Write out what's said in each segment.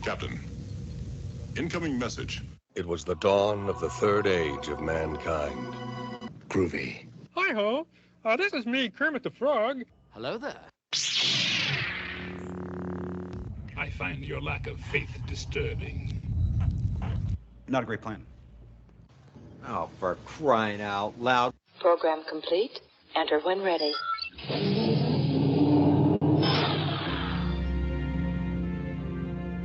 Captain, incoming message. It was the dawn of the third age of mankind. Groovy. Hi-ho. This is me, Kermit the Frog. Hello there. I find your lack of faith disturbing. Not a great plan. Oh, for crying out loud. Program complete. Enter when ready.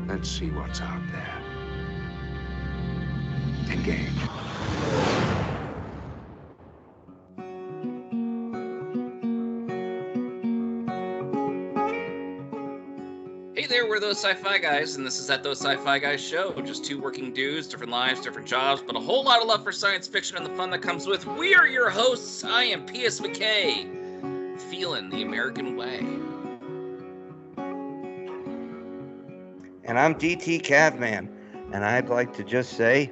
Let's see what's out there. Engage. Hey there, we're those Sci-Fi guys, and this is At Those Sci-Fi Guys Show. Just two working dudes, different lives, different jobs, but a whole lot of love for science fiction and the fun that comes with. We are your hosts. I am P.S. McKay, feeling the American way. And I'm DT Cavman, and I'd like to just say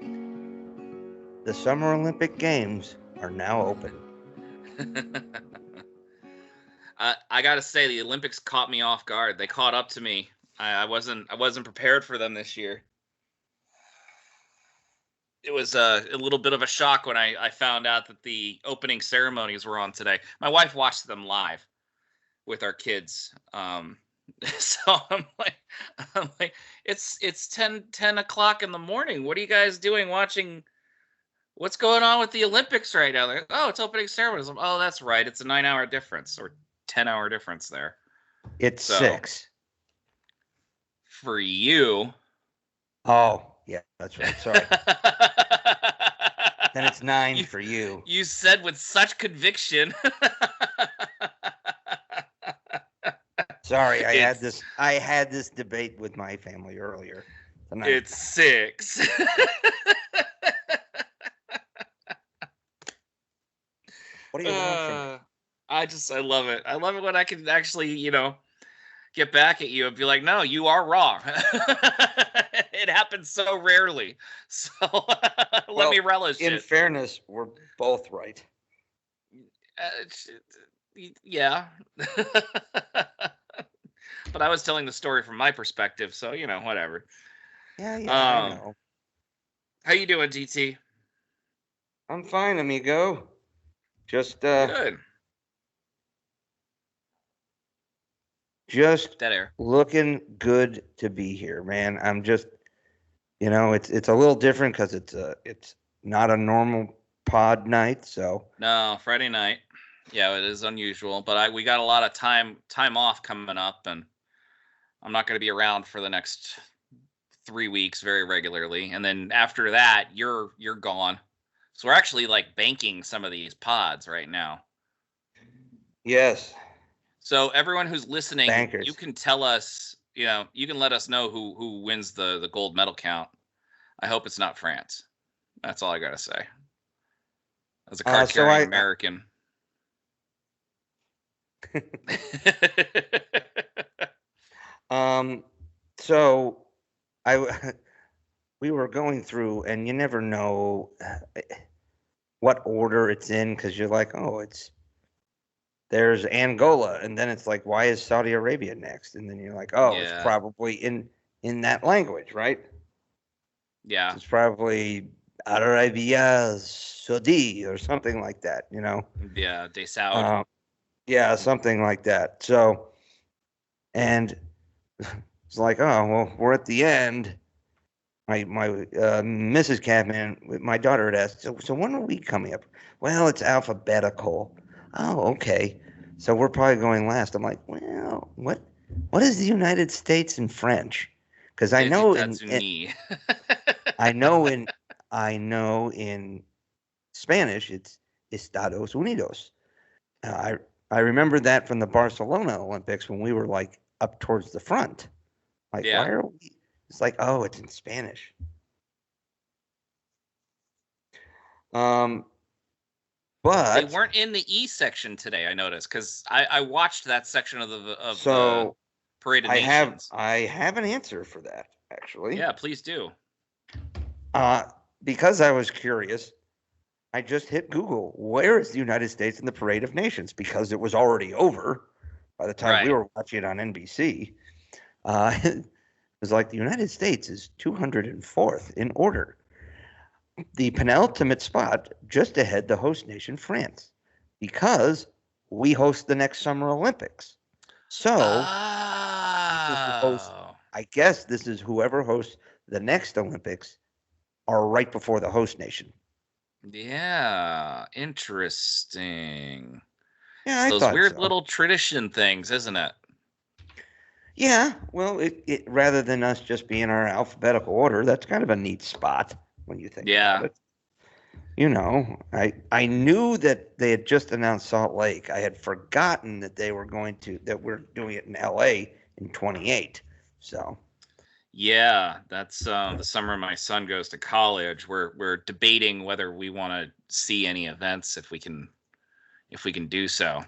the Summer Olympic Games are now open. I gotta say, the Olympics caught me off guard. They caught up to me. I wasn't prepared for them this year. It was a little bit of a shock when I found out that the opening ceremonies were on today. My wife watched them live with our kids. So I'm like, it's 10 o'clock in the morning. What are you guys doing watching? What's going on with the Olympics right now? They're like, oh, it's opening ceremonies. Oh, that's right. It's a 9-hour difference or 10-hour difference there. It's 6. For you. Oh, yeah, that's right. Sorry. Then it's 9 for you. You said with such conviction. Sorry, I had this debate with my family earlier tonight. It's 6. What do you want I love it. I love it when I can actually, get back at you and be like, no, you are wrong. It happens so rarely. So let me relish it. In fairness, we're both right. Yeah. But I was telling the story from my perspective, so, whatever. Yeah, I know. How you doing, DT? I'm fine, amigo. Just Good. Just Dead air. Looking good to be here, man. I'm just, it's a little different because it's not a normal pod night, so. No, Friday night. Yeah, it is unusual, but we got a lot of time off coming up, and I'm not going to be around for the next 3 weeks very regularly, and then after that, you're gone. So we're actually like banking some of these pods right now. Yes. So everyone who's listening, Bankers. You can tell us, you can let us know who wins the gold medal count. I hope it's not France. That's all I got to say. As a card-carrying American. So we were going through, and you never know what order it's in, because you're like, oh, there's Angola, and then it's like, why is Saudi Arabia next? And then you're like, oh, Yeah. It's probably in that language, right? Yeah. It's probably Arabia Saudi or something like that, Yeah, De Saud. Yeah, something like that. So, and it's like, oh, well, we're at the end. My Mrs. Catman, my daughter had asked, so when are we coming up? Well, it's alphabetical. Oh, okay. So we're probably going last. I'm like, well, what is the United States in French? Because I know I know in Spanish it's Estados Unidos. I remember that from the Barcelona Olympics when we were like up towards the front. Like, Yeah. why are we? It's like, oh, it's in Spanish. But They weren't in the E section today, I noticed, because I watched that section of the Parade of Nations. I have an answer for that, actually. Yeah, please do. Because I was curious, I just hit Google, where is the United States in the Parade of Nations? Because it was already over by the time we were watching it on NBC. It's like the United States is 204th in order. The penultimate spot just ahead the host nation, France, because we host the next Summer Olympics. So Oh. I guess this is whoever hosts the next Olympics are right before the host nation. Yeah, interesting. Yeah, It's I those thought weird so. little tradition things, isn't it? Yeah, well, it rather than us just being our alphabetical order, that's kind of a neat spot when you think about it. You know, I knew that they had just announced Salt Lake. I had forgotten that we're doing it in LA in 28. So Yeah, that's the summer my son goes to college. We're debating whether we want to see any events if we can do so.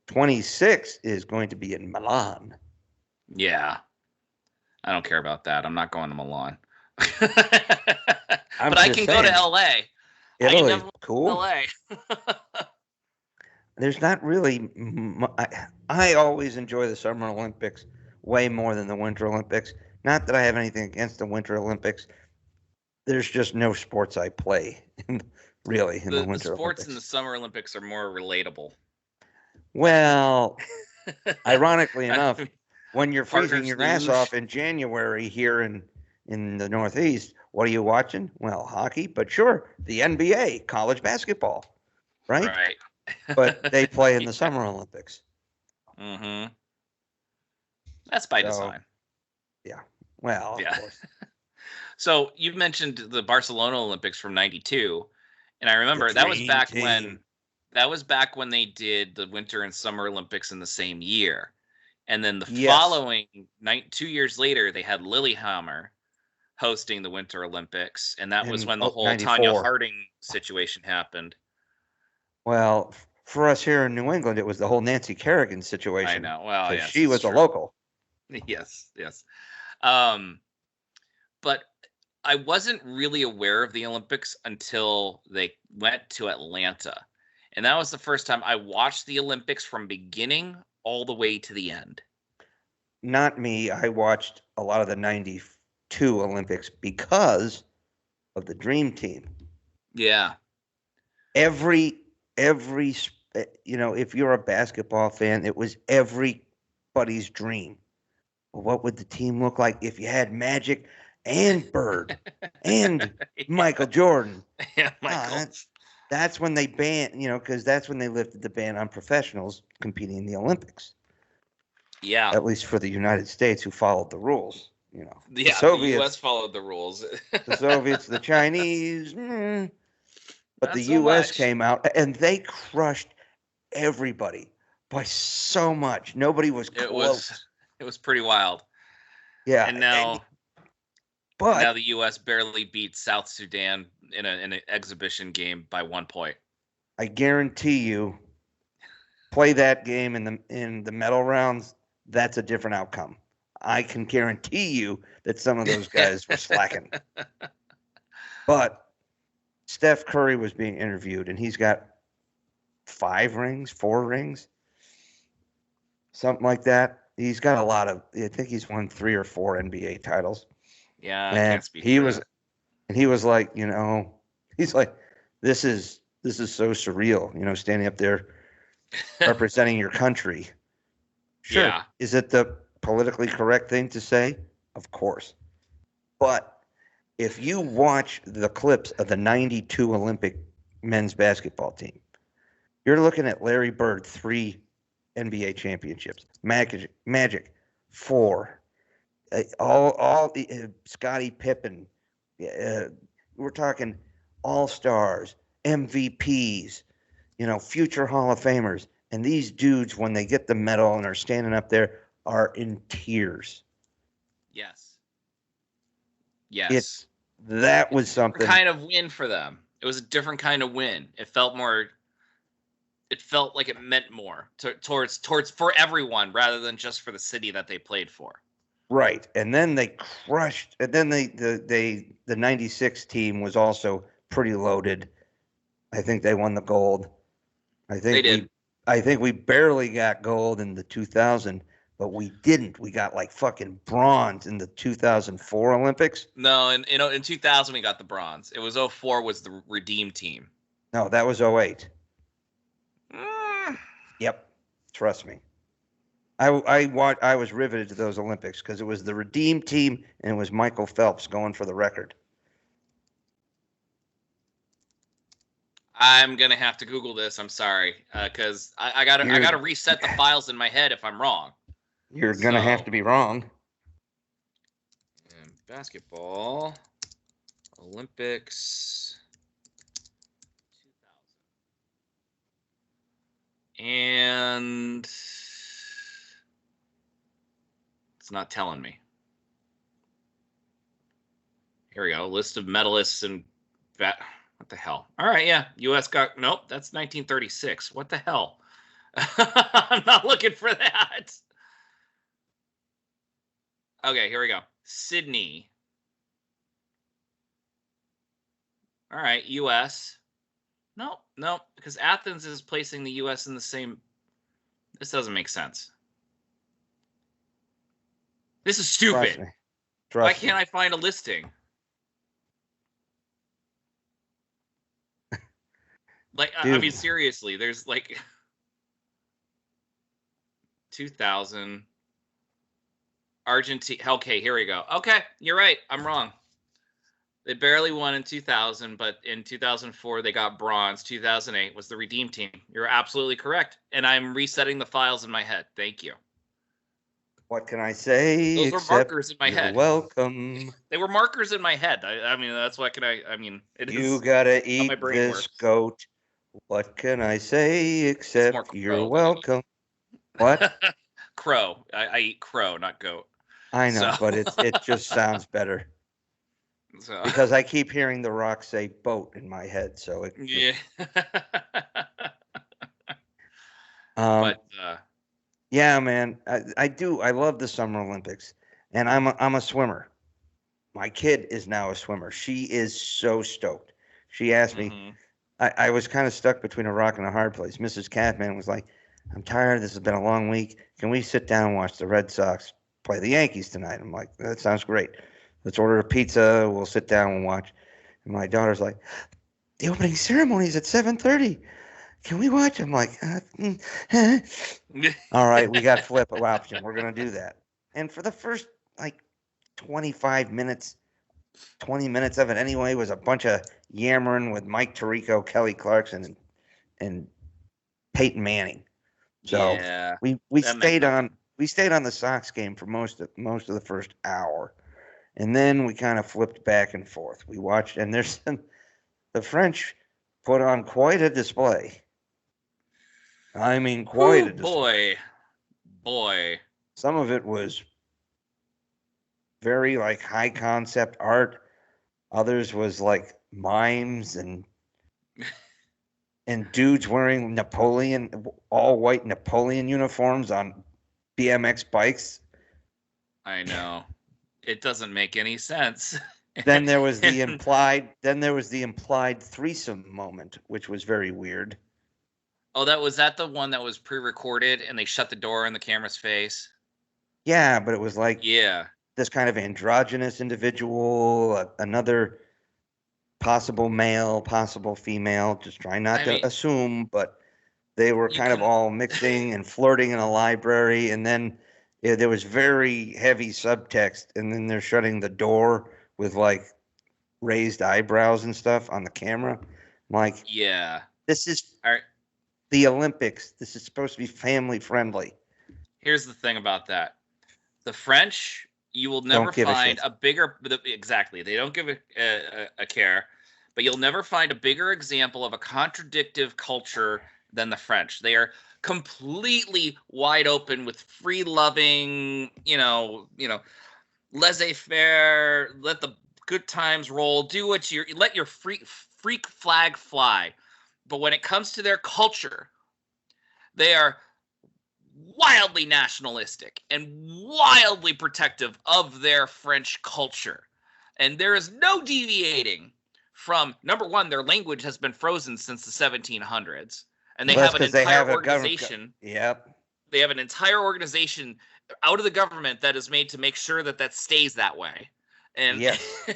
26 is going to be in Milan. Yeah. I don't care about that. I'm not going to Milan. I'm But I just can go to saying, LA. Italy, cool. LA. There's not really. I always enjoy the Summer Olympics way more than the Winter Olympics. Not that I have anything against the Winter Olympics. There's just no sports I play really in the Winter sports Olympics. in the Summer Olympics are more relatable. Well, ironically enough, when you're freezing Partners your ass luge. off in January here in the Northeast, what are you watching? Well, hockey, but sure, the NBA, college basketball, right? Right. But they play in the Summer Olympics. Mm-hmm. That's by design. Yeah. Well, Yeah. of course. So you mentioned the Barcelona Olympics from '92, and I remember that was back when they did the Winter and Summer Olympics in the same year, and then the following night, 2 years later, they had Lillehammer hosting the Winter Olympics, and that was when the whole 94. Tanya Harding situation happened. Well, for us here in New England, it was the whole Nancy Kerrigan situation. I know. Well, yes, she was true. a local. Yes. But I wasn't really aware of the Olympics until they went to Atlanta. And that was the first time I watched the Olympics from beginning all the way to the end. Not me. I watched a lot of the 92 Olympics because of the Dream Team. Yeah. Every if you're a basketball fan, it was everybody's dream. What would the team look like if you had Magic and Bird and Michael Jordan? Yeah, Michael. That's when they banned, because that's when they lifted the ban on professionals competing in the Olympics. Yeah. At least for the United States, who followed the rules. Yeah, the Soviets, the U.S. followed the rules. The Soviets, the Chinese, but Not the so U.S. much. came out and they crushed everybody by so much. Nobody was close. It was pretty wild. Yeah, and now now the U.S. barely beat South Sudan in an exhibition game by 1 point. I guarantee you, play that game in the medal rounds, that's a different outcome. I can guarantee you that some of those guys were slacking. But Steph Curry was being interviewed, and he's got 4 rings, something like that. He's got a lot of. I think he's won 3 or 4 NBA titles. Yeah, and I can't speak for that. And he was like, he's like, this is so surreal, standing up there representing your country. Sure. Yeah. Is it the politically correct thing to say? Of course. But if you watch the clips of the 92 Olympic men's basketball team, you're looking at Larry Bird, 3 NBA championships, Magic 4, all the Scottie Pippen. We're talking all-stars, MVPs, future Hall of Famers. And these dudes, when they get the medal and are standing up there, are in tears. Yes. That was something. Kind of win for them. It was a different kind of win. It felt like it meant more towards for everyone rather than just for the city that they played for. Right. And then they crushed. And then the 96 team was also pretty loaded. I think they won the gold. I think they did. I think we barely got gold in the 2000, but we didn't. We got like fucking bronze in the 2004 Olympics. No, in 2000 we got the bronze. It was 04 was the Redeem Team. No, that was 08. Mm. Yep, trust me. I was riveted to those Olympics because it was the Redeem Team and it was Michael Phelps going for the record. I'm gonna have to Google this. I'm sorry, because I gotta reset the files in my head if I'm wrong. You're gonna have to be wrong. Basketball Olympics 2000, and it's not telling me. Here we go. List of medalists and what the hell? All right, yeah. U.S. got nope. That's 1936. What the hell? I'm not looking for that. Okay, here we go. Sydney. All right, U.S. No, because Athens is placing the U.S. in the same. This doesn't make sense. This is stupid. Why can't I find a listing? Like, I mean, seriously, there's like 2000 Argentina. Okay, here we go. Okay, you're right. I'm wrong. They barely won in 2000, but in 2004 they got bronze. 2008 was the Redeem Team. You're absolutely correct, and I'm resetting the files in my head. Thank you. What can I say? Those were markers in my head. Welcome. They were markers in my head. I mean, that's what can I mean. You gotta eat this goat. What can I say except you're welcome? What? Crow. I eat crow, not goat. I know, but it just sounds better. So. Because I keep hearing The Rock say boat in my head, so it. Yeah. Yeah, man, I do. I love the Summer Olympics, and I'm a swimmer. My kid is now a swimmer. She is so stoked. She asked me. I was kind of stuck between a rock and a hard place. Mrs. Catman was like, "I'm tired. This has been a long week. Can we sit down and watch the Red Sox play the Yankees tonight?" I'm like, "That sounds great. Let's order a pizza. We'll sit down and watch." And my daughter's like, "The opening ceremony is at 7:30. Can we watch?" I'm like, all right, we got flip option. We're going to do that. And for the first, 25 minutes, 20 minutes of it anyway, was a bunch of yammering with Mike Tirico, Kelly Clarkson, and Peyton Manning. So yeah, we stayed on the Sox game for most of the first hour. And then we kind of flipped back and forth. We watched, and the French put on quite a display. I mean, quite a display. Boy. Some of it was very high concept art. Others was like mimes and dudes wearing all white Napoleon uniforms on BMX bikes. I know. It doesn't make any sense. Then there was the implied threesome moment, which was very weird. Oh, was that the one that was pre-recorded and they shut the door in the camera's face? Yeah, but it was this kind of androgynous individual, another possible male, possible female, just trying not to assume, but they were kind of all mixing and flirting in a library, and then there was very heavy subtext, and then they're shutting the door with raised eyebrows and stuff on the camera. I'm like, yeah, this is the Olympics. This is supposed to be family friendly. Here's the thing about that. The French, you will never find a bigger, exactly. They don't give a care, but you'll never find a bigger example of a contradictive culture than the French. They are completely wide open with free loving, laissez-faire, let the good times roll, let your freak flag fly. But when it comes to their culture, they are wildly nationalistic and wildly protective of their French culture. And there is no deviating from, number one, their language has been frozen since the 1700s. And they have an entire organization. Yep. They have an entire organization out of the government that is made to make sure that that stays that way. And Yes.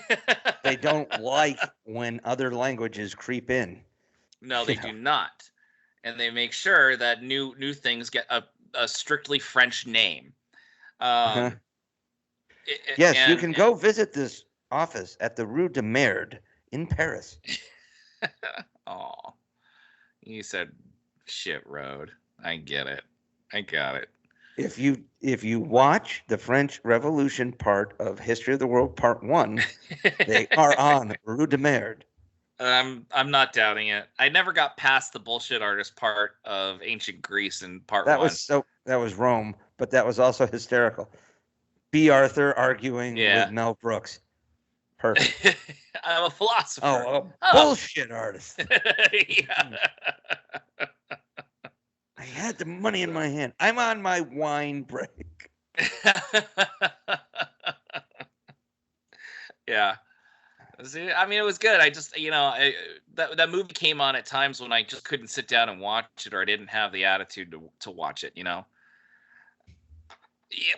They don't like when other languages creep in. No, they do not. And they make sure that new things get a strictly French name. Yes, you can go visit this office at the Rue de Merde in Paris. Oh, you said shit road. I get it. I got it. If you watch the French Revolution part of History of the World Part 1, they are on Rue de Merde. I'm not doubting it. I never got past the bullshit artist part of ancient Greece in part 1. That was Rome, but that was also hysterical. B. Arthur arguing with Mel Brooks. Perfect. I'm a philosopher. Oh, bullshit artist. I had the money in my hand. I'm on my wine break. Yeah. See, I mean, it was good. I just, that movie came on at times when I just couldn't sit down and watch it, or I didn't have the attitude to watch it,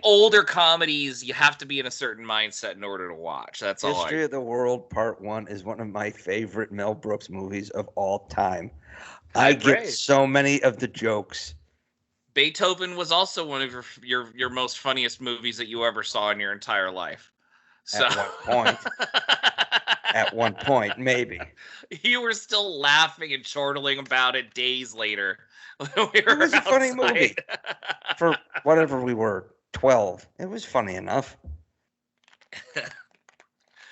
Older comedies, you have to be in a certain mindset in order to watch. That's all. History of the World Part 1 is one of my favorite Mel Brooks movies of all time. I get so many of the jokes. Beethoven was also one of your most funniest movies that you ever saw in your entire life. So. At one point, maybe. You were still laughing and chortling about it days later. It was a funny movie. For whatever we were, 12. It was funny enough.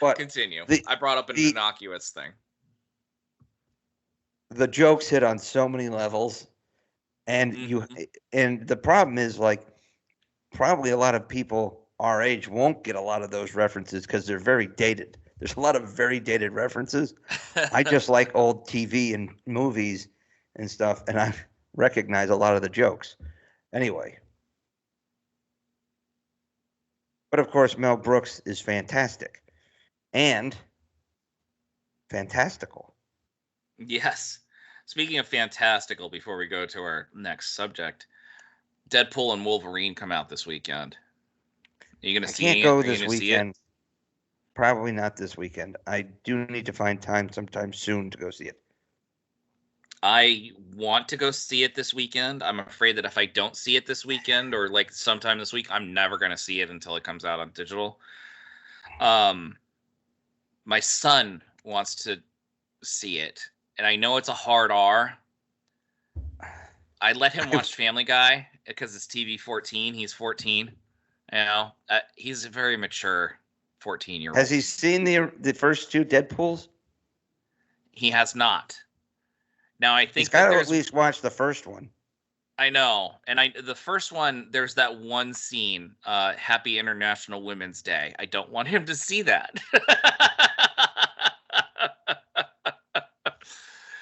But continue. I brought up an innocuous thing. The jokes hit on so many levels, and and the problem is, like, probably a lot of people our age won't get a lot of those references because they're very dated. There's a lot of very dated references. I just like old TV and movies and stuff, and I recognize a lot of the jokes. Anyway. But of course, Mel Brooks is fantastic and fantastical. Yes. Speaking of fantastical, before we go to our next subject, Deadpool and Wolverine come out this weekend. Are you going to see it? I can't go this weekend. Probably not this weekend. I do need to find time sometime soon to go see it. I want to go see it this weekend. I'm afraid that if I don't see it this weekend or like sometime this week, I'm never going to see it until it comes out on digital. My son wants to see it, and I know it's a hard R. I let him watch Family Guy because it's TV 14. He's 14. He's a very mature 14-year-old. Has he seen the first two Deadpools? He has not. Now I think he's got to at least watch the first one. I know, and the first one, there's that one scene, Happy International Women's Day. I don't want him to see that.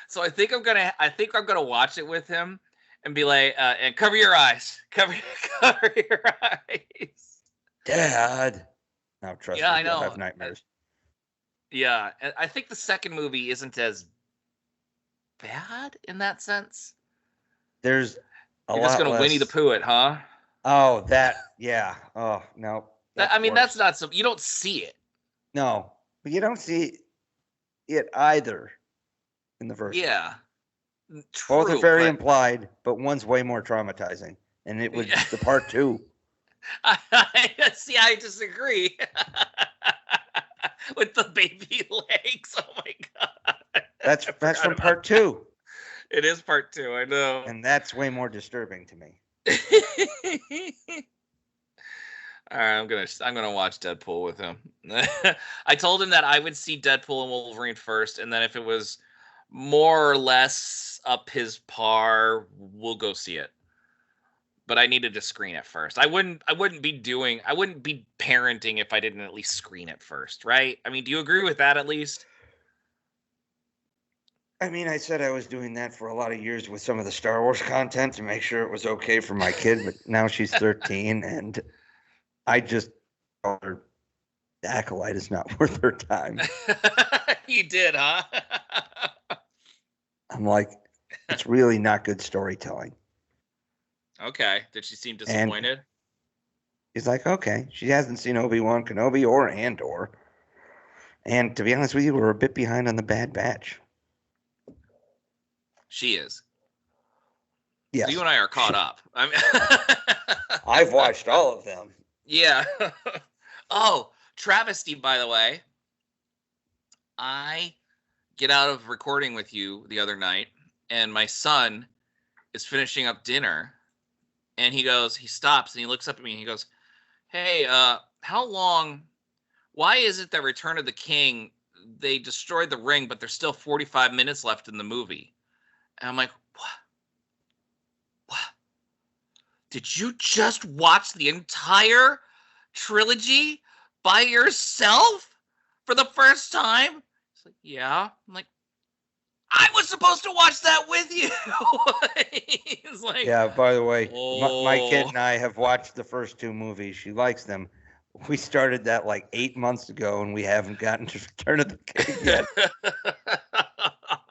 So I think I'm gonna watch it with him and be like, and cover your eyes, cover your eyes, Dad. Now trust me, I know. You'll have nightmares. Yeah, I think the second movie isn't as bad in that sense. There's You're just gonna Winnie the Pooh it, huh? Oh, yeah. Oh no. That's not so. You don't see it. No, but you don't see it either in the first. Yeah. True, both are very implied, but one's way more traumatizing, and it was the part 2. I disagree. With the baby legs. Oh my god. That's from part 2. It is part 2, I know. And that's way more disturbing to me. All right, I'm gonna watch Deadpool with him. I told him that I would see Deadpool and Wolverine first, and then if it was more or less up his par, we'll go see it. But I needed to screen it first. I wouldn't be parenting if I didn't at least screen it first, right? I mean, do you agree with that at least? I mean, I said I was doing that for a lot of years with some of the Star Wars content to make sure it was okay for my kid, but now she's 13, and I just told her the Acolyte is not worth her time. You did, huh? I'm like, it's really not good storytelling. Okay. Did she seem And disappointed? he's like, okay. She hasn't seen Obi-Wan Kenobi or Andor. And to be honest with you, we're a bit behind on the Bad Batch. She is. Yes. So you and I are caught up. I mean, I've watched all of them. Yeah. Oh, travesty, by the way. I get out of recording with you the other night, and my son is finishing up dinner, and he stops, and he looks up at me, and he goes, hey, why is it that Return of the King, they destroyed the ring, but there's still 45 minutes left in the movie? And I'm like, what? Did you just watch the entire trilogy by yourself for the first time? It's like, yeah. I'm like, I was supposed to watch that with you. It's like, Yeah, by the way, my kid oh. and I have watched the first two movies. She likes them. We started that like 8 months ago, and we haven't gotten to Return of the King yet.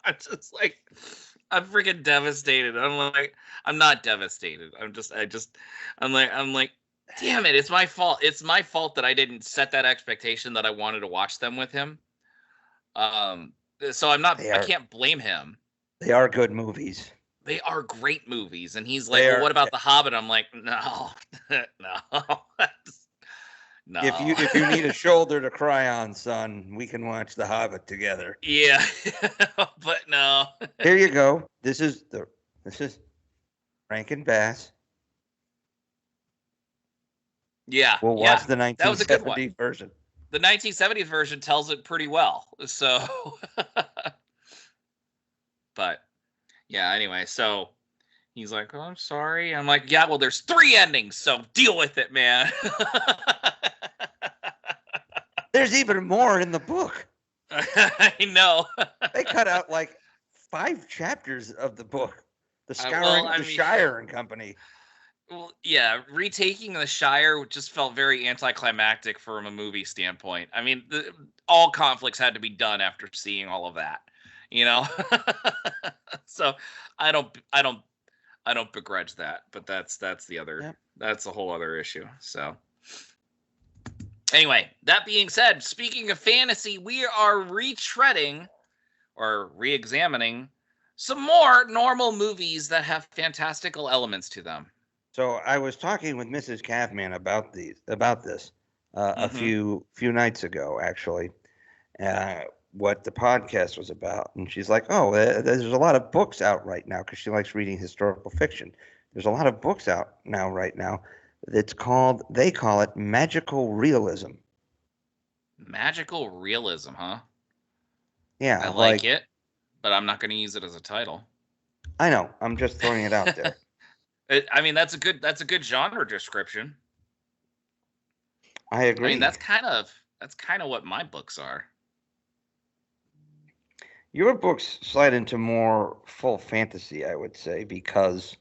I'm just like, I'm freaking devastated. I'm not devastated. I'm like, damn it, it's my fault. It's my fault that I didn't set that expectation that I wanted to watch them with him. So I can't blame him. They are good movies. They are great movies. And he's like, well, what about The Hobbit? I'm like, no, no. No. If you need a shoulder to cry on, son, we can watch The Hobbit together. Yeah, but no. Here you go. This is Rankin Bass. Yeah, We'll watch the that was a good one. 1970 version. The 1970s version tells it pretty well. So, but yeah. Anyway, so he's like, "Oh, I'm sorry." I'm like, "Yeah, well, there's 3 endings, so deal with it, man." There's even more in the book. I know. They cut out like 5 chapters of the book. The Scouring of the Shire and Company. Well, yeah, retaking the Shire just felt very anticlimactic from a movie standpoint. I mean, all conflicts had to be done after seeing all of that, you know. So I don't begrudge that, but that's the other. Yep. That's a whole other issue. So anyway, that being said, speaking of fantasy, we are retreading or re-examining some more normal movies that have fantastical elements to them. So I was talking with Mrs. Kaufman about this a few nights ago, actually, what the podcast was about, and she's like, "Oh, there's a lot of books out right now," because she likes reading historical fiction. There's a lot of books out now right now. They call it magical realism. Magical realism, huh? Yeah, I like it, but I'm not going to use it as a title. I know. I'm just throwing it out there. I mean, that's a good genre description. I agree. I mean, that's kind of what my books are. Your books slide into more full fantasy, I would say, because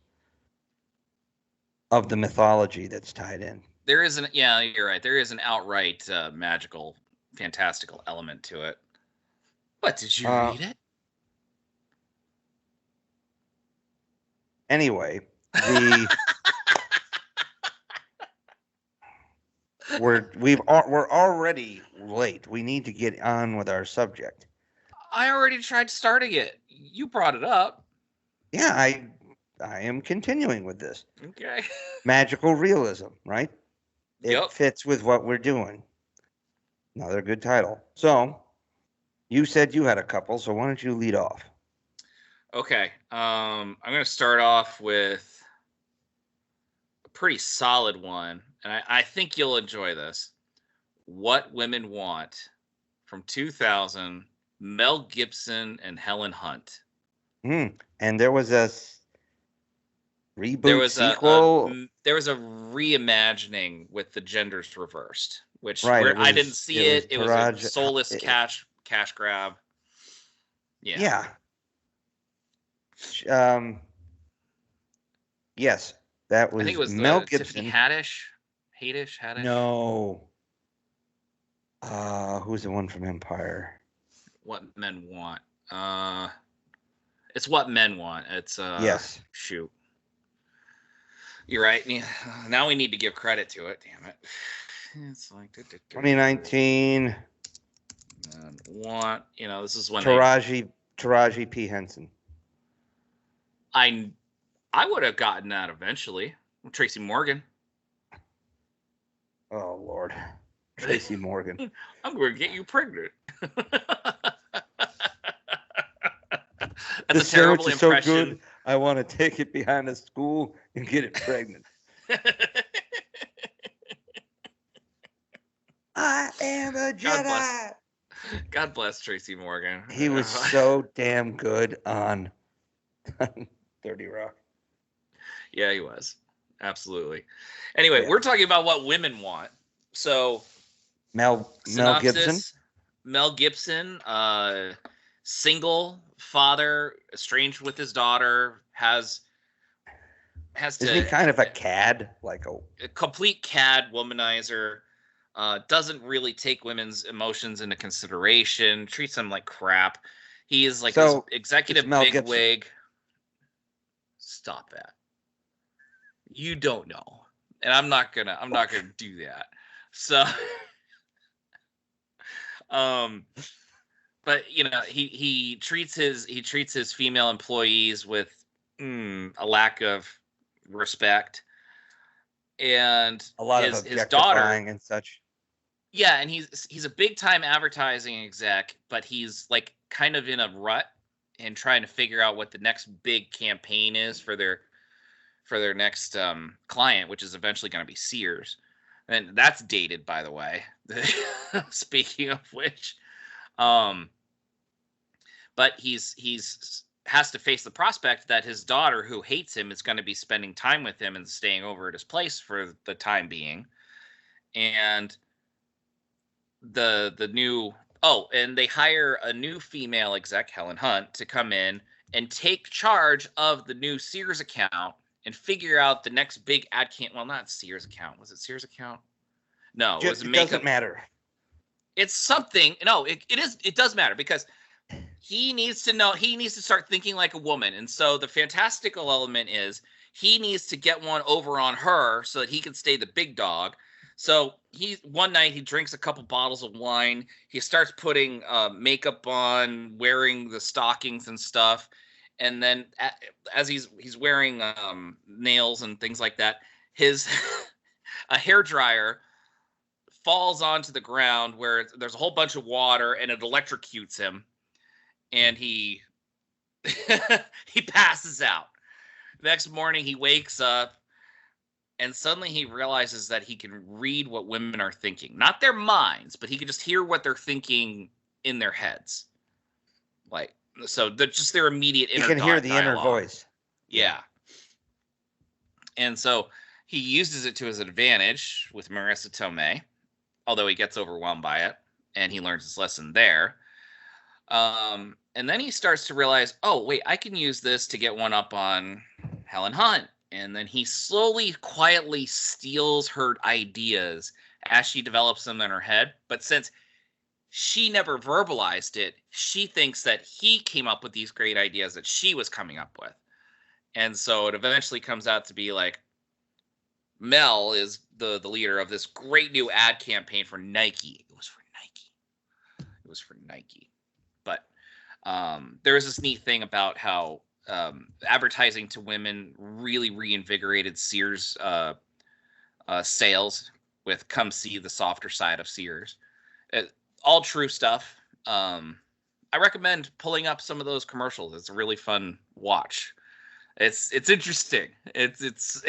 of the mythology that's tied in. You're right. There is an outright magical, fantastical element to it. What, did you read it? Anyway, we're already late. We need to get on with our subject. I already tried starting it. You brought it up. Yeah, I am continuing with this. Okay. Magical realism, right? It fits with what we're doing. Another good title. So, you said you had a couple, so why don't you lead off? Okay. I'm going to start off with a pretty solid one, and I think you'll enjoy this. What Women Want from 2000, Mel Gibson and Helen Hunt. And there was a reboot sequel. There was a reimagining with the genders reversed, which I didn't see it. It was a soulless cash grab. Yeah. Yes, that was. I think it was Mel Gibson. Tiffany Haddish. No. Who's the one from Empire? What Men Want. It's What Men Want. It's yes. Shoot. You're right. Yeah, now we need to give credit to it. Damn it. It's like 2019. This is when Taraji P. Henson. I would have gotten that eventually. Tracy Morgan. Oh Lord, Tracy Morgan. I'm going to get you pregnant. This sandwich is so good. I want to take it behind the school and get it pregnant. I am a Jedi. God bless Tracy Morgan. He was so damn good on 30 Rock. Yeah, he was. Absolutely. Anyway, we're talking about what women want. So, Mel Gibson. Mel Gibson, single, father, estranged with his daughter, has Isn't he kind of a cad, like a complete cad, womanizer? Doesn't really take women's emotions into consideration. Treats them like crap. He is like this executive bigwig. Stop that. You don't know, and I'm not gonna do that. So, but he treats his female employees with a lack of respect, and a lot of his daughter and such. Yeah, and he's a big time advertising exec, but he's like kind of in a rut and trying to figure out what the next big campaign is for their next client, which is eventually going to be Sears. And that's dated, by the way. Speaking of which, but he's has to face the prospect that his daughter, who hates him, is going to be spending time with him and staying over at his place for the time being. And and they hire a new female exec, Helen Hunt, to come in and take charge of the new Sears account and figure out the next big ad campaign. Well, not Sears account. Was it Sears account? No, it doesn't matter. It's something. No, it is. It does matter because he needs to know. He needs to start thinking like a woman. And so the fantastical element is he needs to get one over on her so that he can stay the big dog. So one night he drinks a couple bottles of wine. He starts putting makeup on, wearing the stockings and stuff. And then as he's wearing nails and things like that, his a hairdryer falls onto the ground where there's a whole bunch of water and it electrocutes him. And he passes out. Next morning he wakes up. And suddenly he realizes that he can read what women are thinking. Not their minds, but he can just hear what they're thinking in their heads. So just their immediate inner dialogue. You can hear the inner voice. Yeah. And so he uses it to his advantage with Marissa Tomei, although he gets overwhelmed by it, and he learns his lesson there. And then he starts to realize, oh, wait, I can use this to get one up on Helen Hunt. And then he slowly, quietly steals her ideas as she develops them in her head. But since she never verbalized it, she thinks that he came up with these great ideas that she was coming up with. And so it eventually comes out to be like Mel is the leader of this great new ad campaign for Nike. It was for Nike. But there is this neat thing about how advertising to women really reinvigorated Sears sales with "Come see the softer side of Sears." All true stuff. I recommend pulling up some of those commercials. It's a really fun watch. It's interesting. It's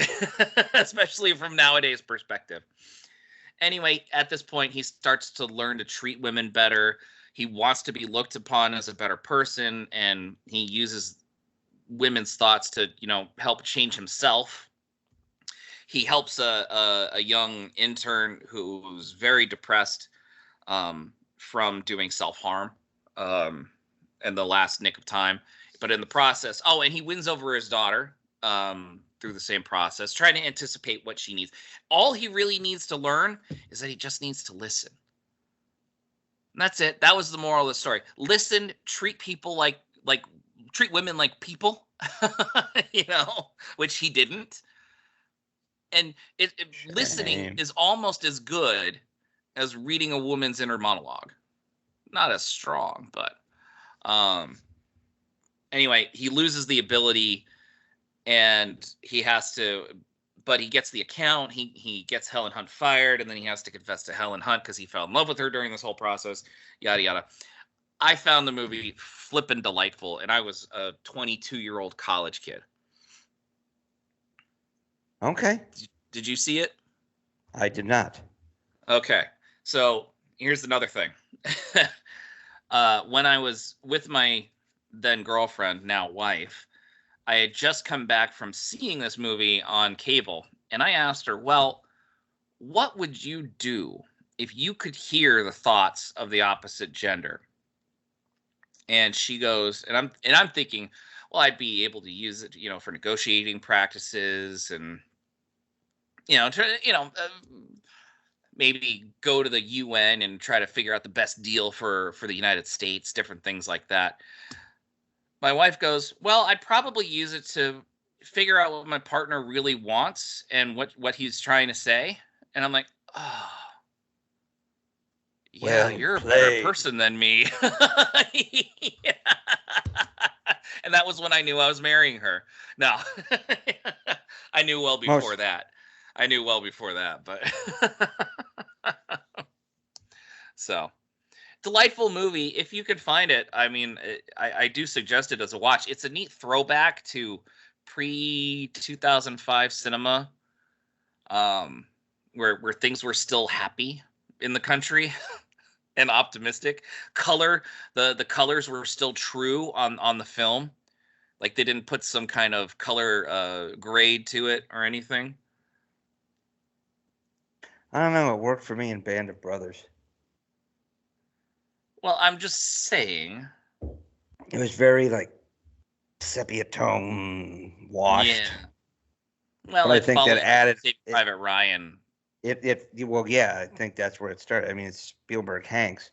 especially from nowadays perspective. Anyway, at this point, he starts to learn to treat women better. He wants to be looked upon as a better person, and he uses women's thoughts to, help change himself. He helps a young intern who's very depressed from doing self-harm in the last nick of time. But in the process, and he wins over his daughter through the same process, trying to anticipate what she needs. All he really needs to learn is that he just needs to listen. And that's it. That was the moral of the story. Listen, treat people treat women like people, which he didn't. and listening is almost as good as reading a woman's inner monologue. Not as strong, but anyway, he loses the ability, and he has to. But he gets the account. He gets Helen Hunt fired, and then he has to confess to Helen Hunt because he fell in love with her during this whole process. Yada yada. I found the movie flippin' delightful, and I was a 22-year-old college kid. Okay. Did you see it? I did not. Okay. So here's another thing. When I was with my then girlfriend, now wife, I had just come back from seeing this movie on cable, and I asked her, well, what would you do if you could hear the thoughts of the opposite gender? And she goes, and I'm thinking, well, I'd be able to use it, for negotiating practices, and maybe go to the UN and try to figure out the best deal for the United States, different things like that. My wife goes, well, I'd probably use it to figure out what my partner really wants and what he's trying to say. And I'm like, oh, yeah, you're a better person than me. Yeah. And that was when I knew I was marrying her. No, I knew well before that. But so delightful movie. If you could find it, I mean, I do suggest it as a watch. It's a neat throwback to pre-2005 cinema, where things were still happy in the country and optimistic. The colors were still true on the film. Like they didn't put some kind of color grade to it or anything. I don't know. It worked for me in Band of Brothers. Well, I'm just saying. It was very like sepia tone washed. Yeah. Well, but I think that added Private Ryan. Well, yeah, I think that's where it started. I mean, it's Spielberg Hanks,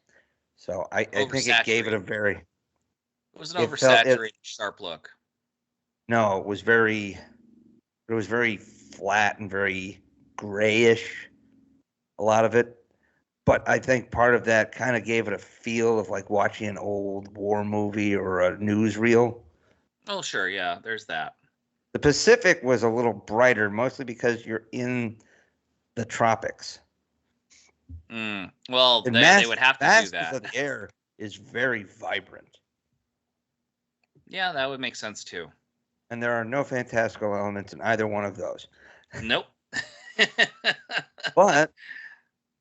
so I think it gave it a very. It was an oversaturated, sharp look. No, it was very flat and very grayish. A lot of it, but I think part of that kind of gave it a feel of like watching an old war movie or a newsreel. Oh, sure, yeah, there's that. The Pacific was a little brighter, mostly because you're in the tropics. Well, they would have to do that. The air is very vibrant. Yeah, that would make sense too. And there are no fantastical elements in either one of those. Nope. But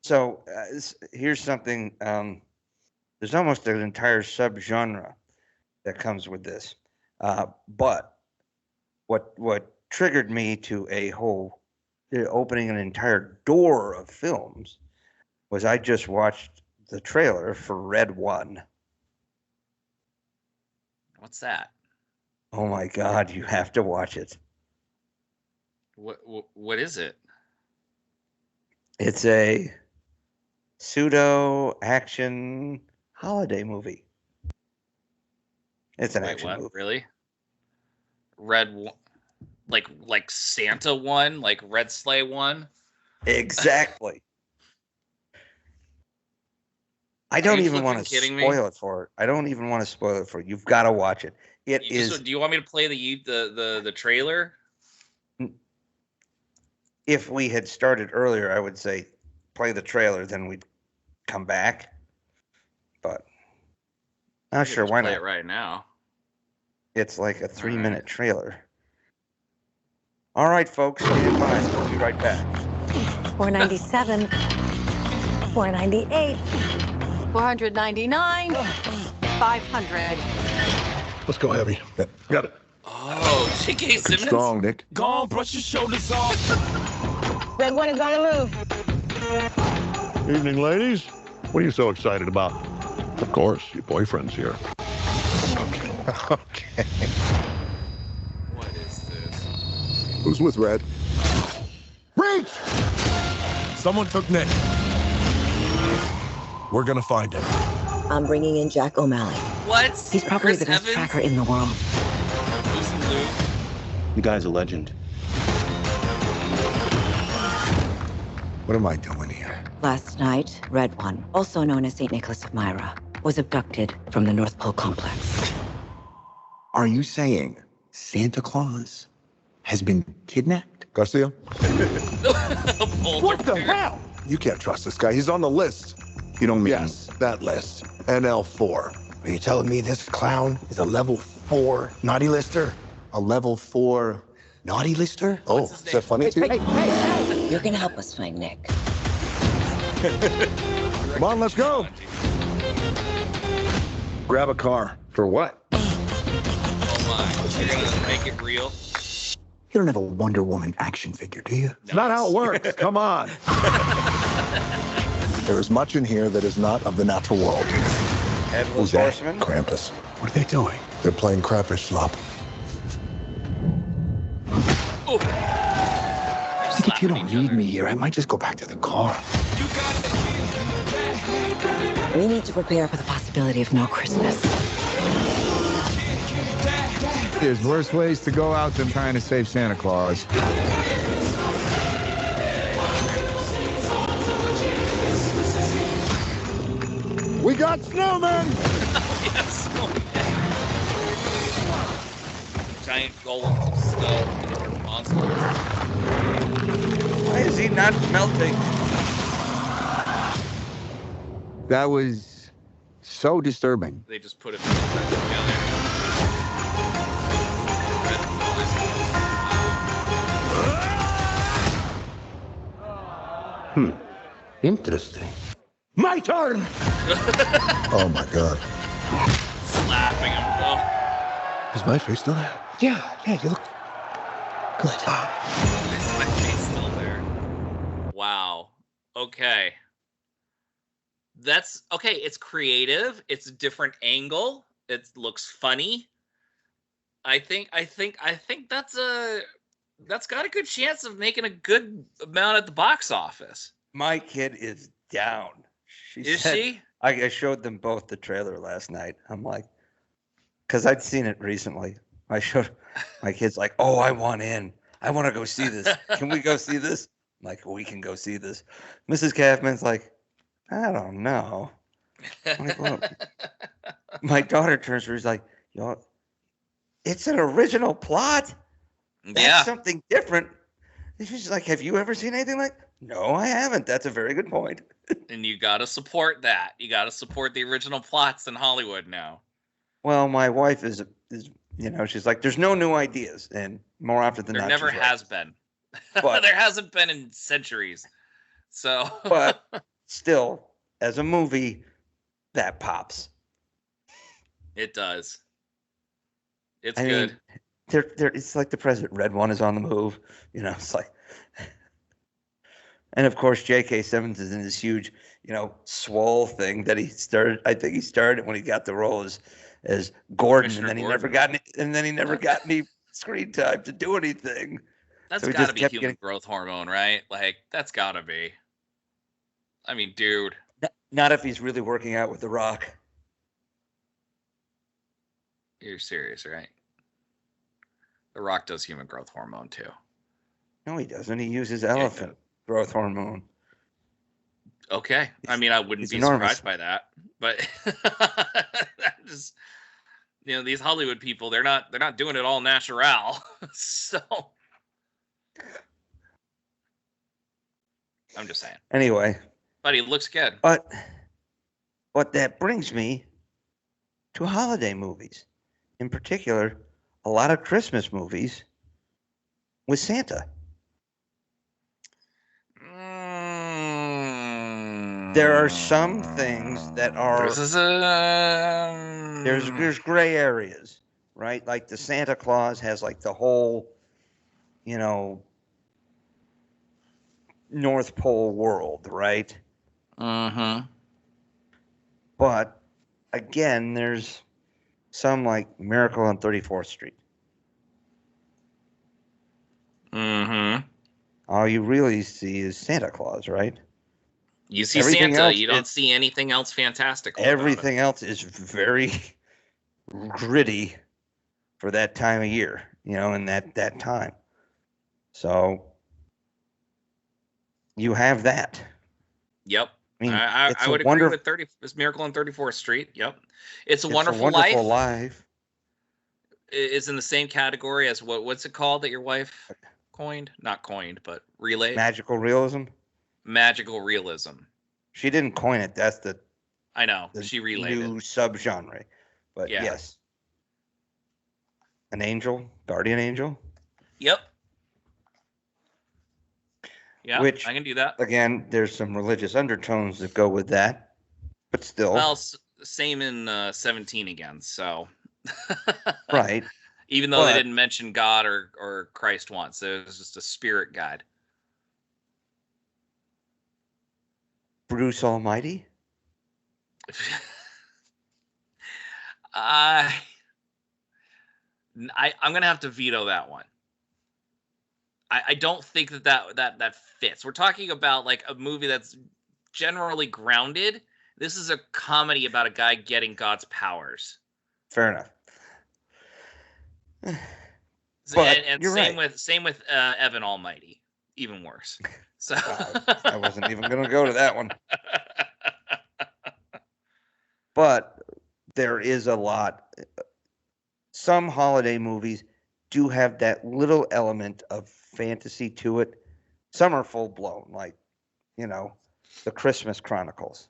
so here's something. There's almost an entire subgenre that comes with this. But what triggered me to opening an entire door of films was I just watched the trailer for Red 1. What's that? Oh my God, you have to watch it. What is it? It's a pseudo action holiday movie. It's an action movie. Really? Red 1, like Santa 1, like Red Sleigh 1? Exactly. I don't even want to spoil it for it. I don't even want to spoil it for you. You've got to watch it. Do you want me to play the trailer? If we had started earlier, I would say play the trailer, then we'd come back. But not sure. Why not? Play it right now. It's like a 3-minute trailer. All right, folks. Stand by. We'll be right back. 497. 498. 499. 500. Let's go heavy. Got it. Oh, J.K. Simmons. Strong, Nick. Go on, brush your shoulders off. Red 1 is on the move. Evening, ladies. What are you so excited about? Of course, your boyfriend's here. Okay. What is this? Who's with Red? Reach! Someone took Nick. We're gonna find him. I'm bringing in Jack O'Malley. What? He's probably the best tracker in the world. You guy's a legend. What am I doing here? Last night, Red One, also known as St. Nicholas of Myra, was abducted from the North Pole complex. Are you saying Santa Claus has been kidnapped? Garcia? What the hell? You can't trust this guy. He's on the list. You don't mean yes, that list. NL4. Are you telling me this clown is a level 4 naughty lister? A level 4 naughty lister? Oh, is that funny to you? Hey, you're gonna help us find Nick. Come on, let's go. Grab a car. For what? Oh my, you're gonna make it real? You don't have a Wonder Woman action figure, do you? It's not how it works. Come on. There is much in here that is not of the natural world. Headless Horseman? Krampus. What are they doing? They're playing crayfish slop. Oh. I think if you don't need me here, I might just go back to the car. We need to prepare for the possibility of no Christmas. There's worse ways to go out than trying to save Santa Claus. We got snowmen! Yes. Giant golems of snow and monsters. Why is he not melting? That was so disturbing. They just put it together. Interesting. My turn! Oh my god. Slapping him. Oh. Is my face still there? Yeah, you look good. Is my face still there? Wow. Okay. That's okay. It's creative. It's a different angle. It looks funny. I think that's got a good chance of making a good amount at the box office. My kid is down. Is she? I showed them both the trailer last night. I'm like, because I'd seen it recently. I showed my kids like, oh, I want in. I want to go see this. Can we go see this? I'm like, we can go see this. Mrs. Kaufman's like, I don't know. I'm like, well, my daughter turns to her, she's like, yo, it's an original plot. That's something different. And she's like, have you ever seen anything like? No, I haven't. That's a very good point. And you got to support that. You got to support the original plots in Hollywood now. Well, my wife is she's like, there's no new ideas, and more often than there not, never she's has right. been. But, there hasn't been in centuries. So, but still, as a movie, that pops. It does. It's I good. Mean, it's like the President Red One is on the move. It's like, and of course, J.K. Simmons is in this huge, swole thing that he started. I think he started when he got the role as Gordon, and then he never got any screen time to do anything. That's got to be human growth hormone, right? Like, that's got to be. I mean, dude. Not if he's really working out with The Rock. You're serious, right? The Rock does human growth hormone, too. No, he doesn't. He uses elephant growth hormone. Okay. I mean, I wouldn't be surprised by that. But just, these Hollywood people, they're not doing it all natural. So I'm just saying. Anyway. But he looks good. But that brings me to holiday movies. In particular, a lot of Christmas movies with Santa. There are some things that are there's gray areas, right? Like the Santa Claus has like the whole, North Pole world, right? Uh-huh. But again, there's some like Miracle on 34th Street. Mm-hmm. All you really see is Santa Claus, right? You see Santa. You don't see anything else fantastic. Everything else is very gritty for that time of year, in that time. So you have that. Yep. I mean, I would agree with It's Miracle on 34th Street. Yep. It's a Wonderful Life. Is in the same category as what's it called that your wife coined? Not coined, but relayed. Magical realism. Magical realism. She didn't coin it. That's I know. She relayed new it. subgenre. But Yeah. yes. An angel, guardian angel. Yep. Yeah, Which, I can do that. Again, there's some religious undertones that go with that, but still. Well, same in 17 again. So. Right. Even though they didn't mention God or Christ once, it was just a spirit guide. Bruce Almighty. I'm gonna have to veto that one. I don't think that fits. We're talking about like a movie that's generally grounded. This is a comedy about a guy getting God's powers. Fair enough. But and same with Evan Almighty, even worse. So I wasn't even going to go to that one. But there is a lot. Some holiday movies do have that little element of fantasy to it. Some are full blown, like, the Christmas Chronicles.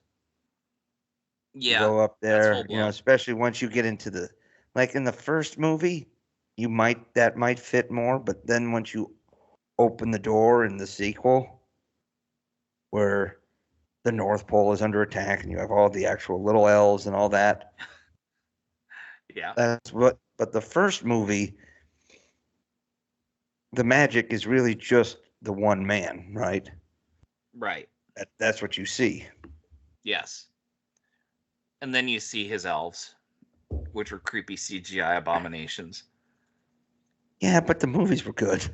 Yeah. Go up there, especially once you get into like in the first movie, that might fit more, but then once you open the door in the sequel, where the North Pole is under attack and you have all the actual little elves and all that. Yeah. But the first movie, the magic is really just the one man, right? Right. That's what you see. Yes. And then you see his elves, which were creepy CGI abominations. Yeah, but the movies were good.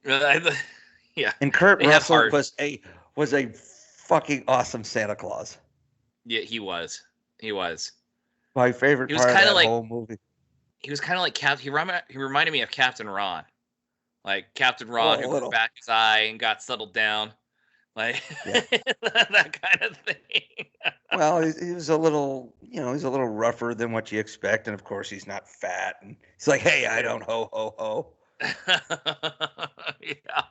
Yeah. And Kurt Russell was a fucking awesome Santa Claus. Yeah, he was. He was. My favorite part of that whole movie. He was kind of like he reminded me of Captain Ron. Like Captain Ron who grew back his eye and got settled down. Like that kind of thing. Well, he was a little, he's a little rougher than what you expect. And of course he's not fat. And he's like, hey, I don't ho, ho, ho. Yeah.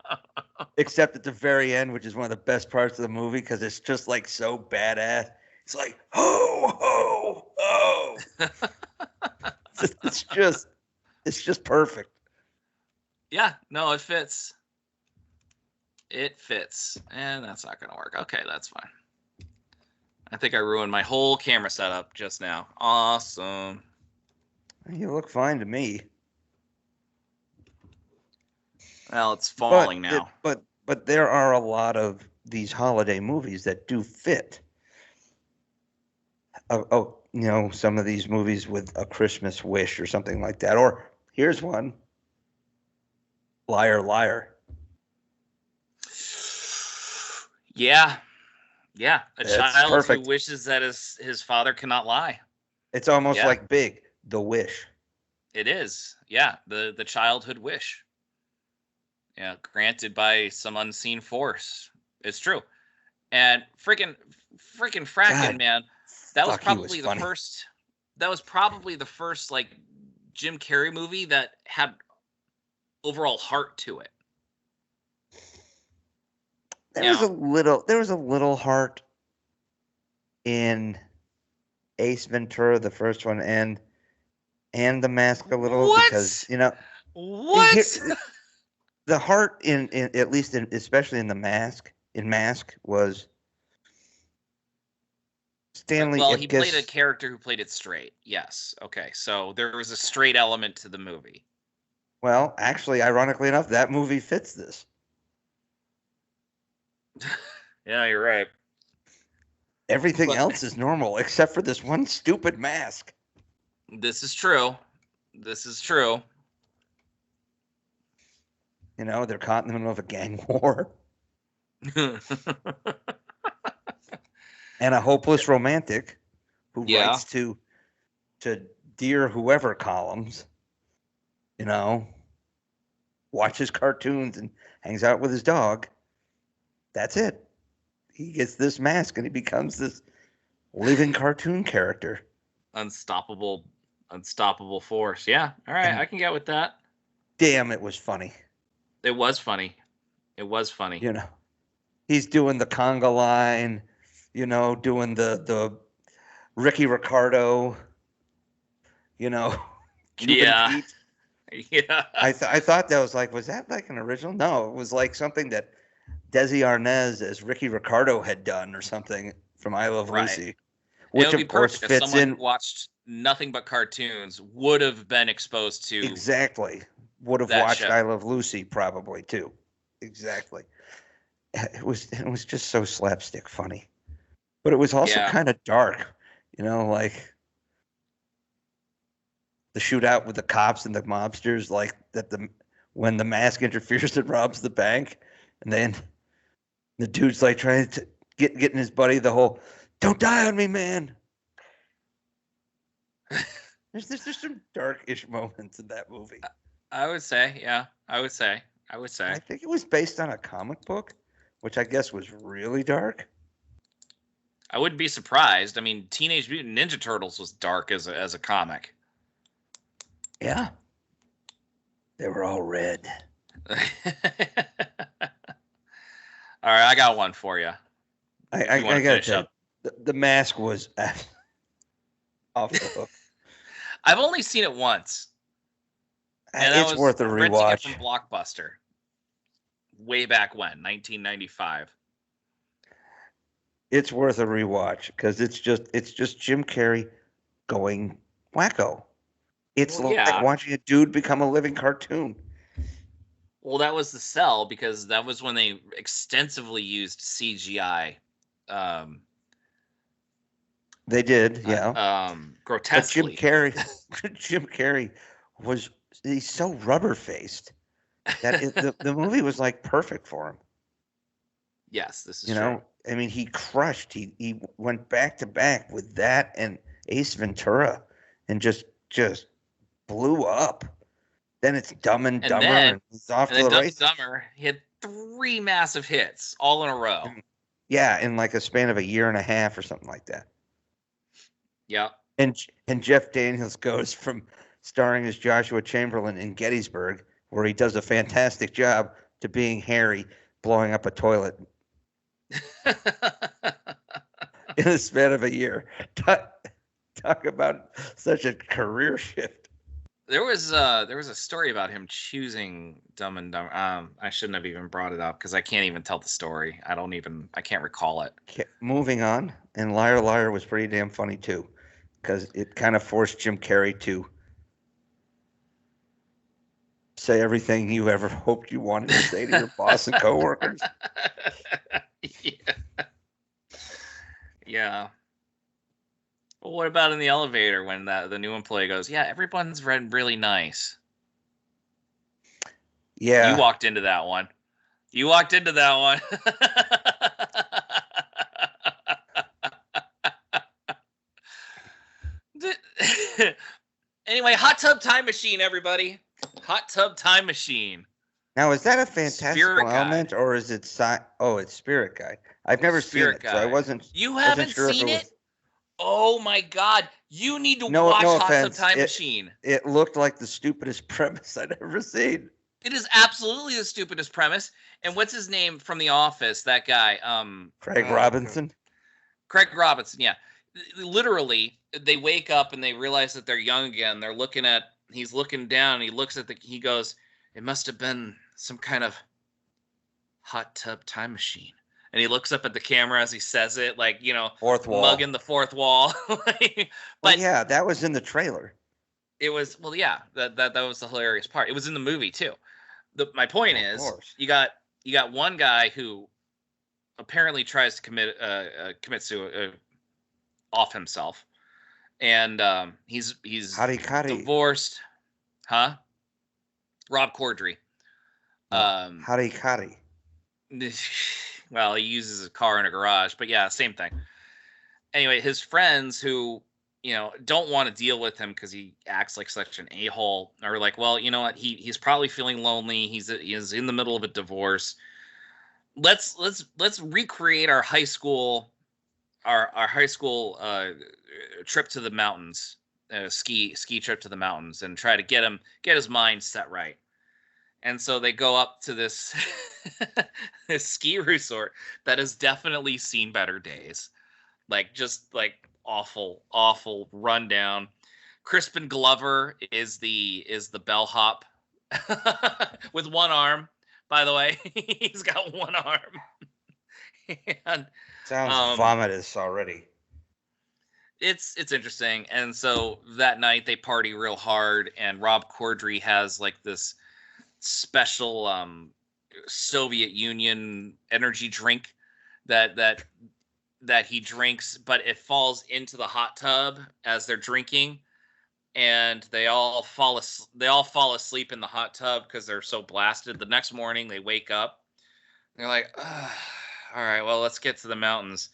Except at the very end, which is one of the best parts of the movie because it's just like so badass. It's like ho ho ho. it's just perfect. Yeah, no, it fits. It fits, and that's not gonna work. Okay, that's fine. I think I ruined my whole camera setup just now. Awesome. You look fine to me. Well, it's falling now. But there are a lot of these holiday movies that do fit. Some of these movies with A Christmas Wish or something like that. Or here's one. Liar, Liar. Yeah. Yeah. A child perfect. who wishes that his father cannot lie. It's almost like Big, The Wish. It is. Yeah. The childhood wish. Yeah. Granted by some unseen force. It's true. And freaking fracking, man. That was probably the first. That was probably the first like Jim Carrey movie that had overall heart to it. There was a little heart in Ace Ventura, the first one, and The Mask a little because what the heart in at least especially in Mask was Stanley. Well, he played a character who played it straight. Yes. Okay. So there was a straight element to the movie. Well, actually, ironically enough, that movie fits this. Yeah, you're right. Everything else is normal except for this one stupid mask. This is true. They're caught in the middle of a gang war. And a hopeless romantic who writes to Dear Whoever columns, watches cartoons and hangs out with his dog. That's it. he gets this mask and he becomes this living cartoon character. Unstoppable force. Yeah. All right. I can get with that. Damn, it was funny. It was funny. You know, he's doing the conga line, you know, doing the Ricky Ricardo, you know, Cuban Pete. Yeah. I thought that was that like an original? No, it was like something that Desi Arnaz as Ricky Ricardo had done or something from I Love Lucy. Which of course fits someone in. Who watched nothing but cartoons would have been exposed to Exactly. Would have watched I Love Lucy probably too. Exactly. It was just so slapstick funny. But it was also kind of dark, you know, like the shootout with the cops and the mobsters, like when the mask interferes and robs the bank, and then the dude's like trying to getting his buddy the whole "Don't die on me, man." There's some dark-ish moments in that movie. I would say, yeah. I would say. I think it was based on a comic book, which I guess was really dark. I wouldn't be surprised. I mean, Teenage Mutant Ninja Turtles was dark as a comic. Yeah. They were all red. All right, I got one for you. I got to tell you, the mask was off the hook. I've only seen it once. And it's worth a rewatch. From Blockbuster. Way back when, 1995. It's worth a rewatch because it's just Jim Carrey going wacko. It's like watching a dude become a living cartoon. Well, that was the sell because that was when they extensively used CGI. They did, yeah. Grotesquely. But Jim Carrey he's so rubber faced that the movie was like perfect for him. Yes, this is true. Know, I mean, he crushed. He went back to back with that and Ace Ventura, and just blew up. Then it's Dumb and Dumber, and he's off to the races. Dumb and Dumber, he had 3 massive hits all in a row. Yeah, in like a span of a year and a half or something like that. Yeah. And Jeff Daniels goes from starring as Joshua Chamberlain in Gettysburg, where he does a fantastic job, to being Harry blowing up a toilet in a span of a year. Talk about such a career shift. There was a story about him choosing Dumb and Dumber. I shouldn't have even brought it up because I can't even tell the story. I can't recall it. Moving on, and Liar Liar was pretty damn funny too, because it kind of forced Jim Carrey to say everything you ever hoped you wanted to say to your boss and coworkers. Yeah. Well, what about in the elevator when the new employee goes, "Yeah, everyone's really nice." Yeah. You walked into that one. Anyway, Hot Tub Time Machine, everybody. Hot Tub Time Machine. Now, is that a fantastical element or is it it's Spirit Guide? I've never seen it, so I wasn't. You haven't seen it? Oh my God! You need to watch no Hot offense. Tub Time Machine. It looked like the stupidest premise I'd ever seen. It is absolutely the stupidest premise. And what's his name from The Office? That guy, Craig Robinson. Craig Robinson, yeah. Literally, they wake up and they realize that they're young again. He's looking down. And he goes, "It must have been some kind of hot tub time machine." And he looks up at the camera as he says it, like, fourth wall, mugging the fourth wall. But yeah, that was in the trailer. It was, that was the hilarious part. It was in the movie too. My point is, you got one guy who apparently tries to commit suicide off himself, and he's divorced, huh? Rob Corddry. Hottie. Well, he uses a car in a garage, but yeah, same thing. Anyway, his friends who, don't want to deal with him because he acts like such an a-hole are like, well, you know what? He's probably feeling lonely. He's in the middle of a divorce. let's recreate our high school trip to the mountains, ski trip to the mountains, and try to get his mind set right. And so they go up to this this ski resort that has definitely seen better days. Like just like awful rundown. Crispin Glover is the bellhop with one arm, by the way. He's got one arm. And sounds vomitous already. It's interesting. And so that night they party real hard, and Rob Corddry has like this special Soviet Union energy drink that he drinks, but it falls into the hot tub as they're drinking, and they all fall asleep in the hot tub because they're so blasted. The next morning they wake up, they're like, all right, well, let's get to the mountains.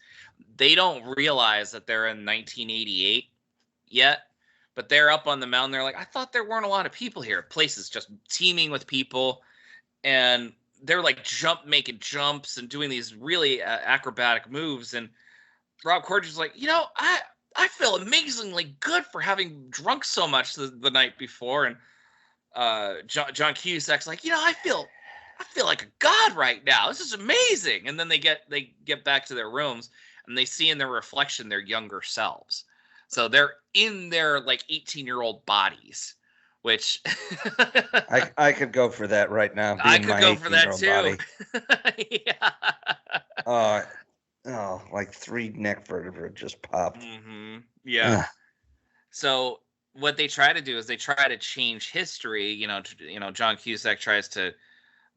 They don't realize that they're in 1988 yet, but they're up on the mountain. They're like, I thought there weren't a lot of people here. Place is just teeming with people. And they're like making jumps and doing these really acrobatic moves. And Rob Corddry's like, I feel amazingly good for having drunk so much the night before. And John Cusack's like, I feel like a god right now. This is amazing. And then they get back to their rooms, and they see in their reflection their younger selves. So they're in their like 18-year-old bodies, which I could go for that right now. I could go for that too. Yeah. Like 3 neck vertebrae just popped. Mm-hmm. Yeah. So what they try to do is they try to change history. John Cusack tries to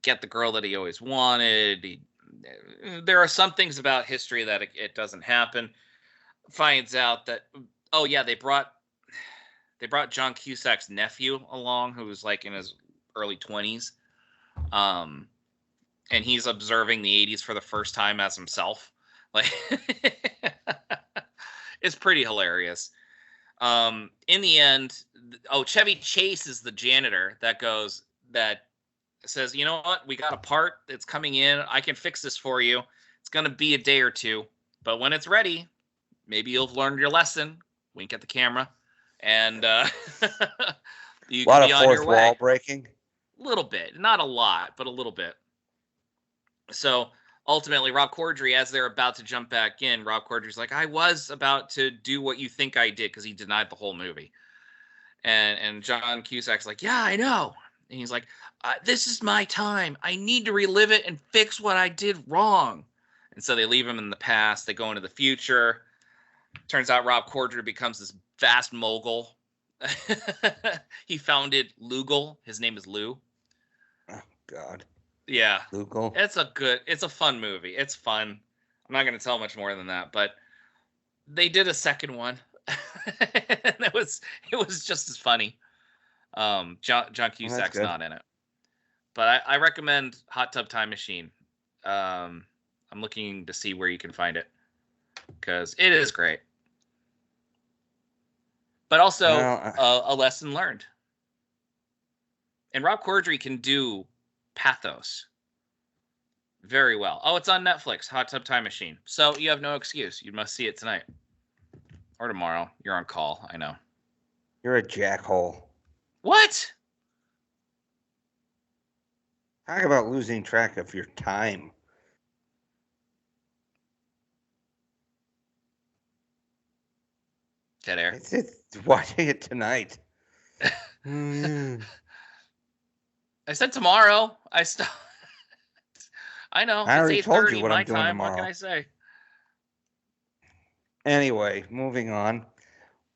get the girl that he always wanted. There are some things about history that it doesn't happen. Finds out that they brought John Cusack's nephew along, who was like in his early 20s, and he's observing the 80s for the first time as himself. Like, it's pretty hilarious. In the end, Chevy Chase is the janitor that says, you know what, we got a part that's coming in. I can fix this for you. It's gonna be a day or two, but when it's ready, maybe you'll have learned your lesson. Wink at the camera, and you can be on your way. A lot of fourth wall breaking. A little bit, not a lot, but a little bit. So ultimately, Rob Corddry, as they're about to jump back in, Rob Corddry's like, I was about to do what you think I did, because he denied the whole movie. And John Cusack's like, yeah, I know. And he's like, this is my time. I need to relive it and fix what I did wrong. And so they leave him in the past. They go into the future. Turns out Rob Corddry becomes this vast mogul. He founded Lugal. His name is Lou. Oh, God. Yeah. Lugal. It's a fun movie. It's fun. I'm not going to tell much more than that, but they did a second one. And it was just as funny. John Cusack's not in it. But I recommend Hot Tub Time Machine. I'm looking to see where you can find it, because it is great. But also a lesson learned. And Rob Corddry can do pathos very well. Oh, it's on Netflix, Hot Tub Time Machine. So you have no excuse. You must see it tonight. Or tomorrow. You're on call, I know. You're a jackhole. What? Talk about losing track of your time. Dead air. It's watching it tonight. I said tomorrow. I know. I already told you what I'm doing time. tomorrow. What can I say? Anyway, moving on.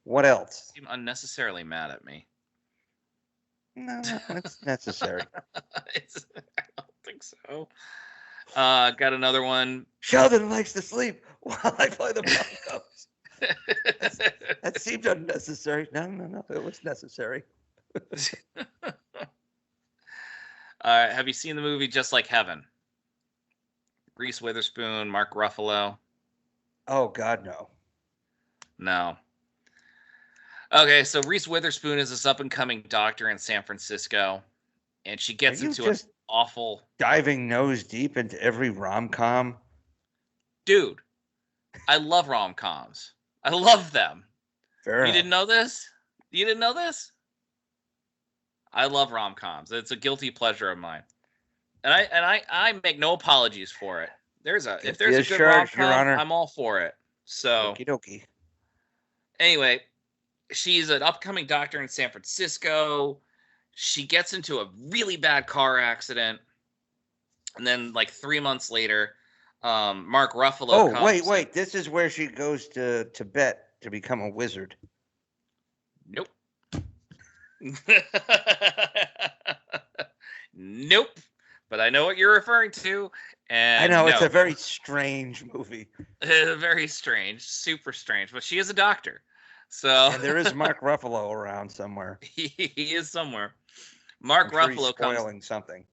What else? You seem unnecessarily mad at me. No, it's necessary. I don't think so. Got another one. Sheldon likes to sleep while I play the Broncos. That seemed unnecessary. No, it was necessary. Have you seen the movie Just Like Heaven? Reese Witherspoon, Mark Ruffalo. Oh, God, no. No. Okay, so Reese Witherspoon is this up-and-coming doctor in San Francisco, and she gets into just awful. Diving nose deep into every rom-com. Dude, I love rom-coms. I love them. Fair enough. Didn't know this? You didn't know this? I love rom-coms. It's a guilty pleasure of mine. And I make no apologies for it. If there's a good rom-com, I'm all for it. So Okie dokie. Anyway, she's an upcoming doctor in San Francisco. She gets into a really bad car accident. And then like 3 months later, Mark Ruffalo comes. Wait. This is where she goes to Tibet to become a wizard. Nope. Nope. But I know what you're referring to. And I know, it's a very strange movie. Very strange. Super strange. But she is a doctor. So and there is Mark Ruffalo around somewhere. He is somewhere. Mark Ruffalo comes. Spoiling something.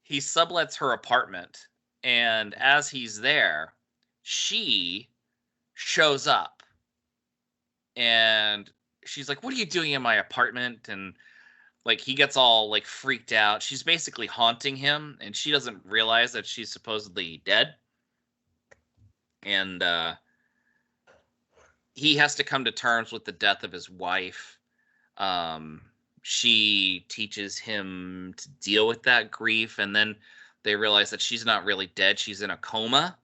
He sublets her apartment. And as he's there, she shows up. And she's like, "What are you doing in my apartment?" And like he gets all like freaked out. She's basically haunting him, and she doesn't realize that she's supposedly dead. And he has to come to terms with the death of his wife. She teaches him to deal with that grief, and then they realize that she's not really dead. She's in a coma.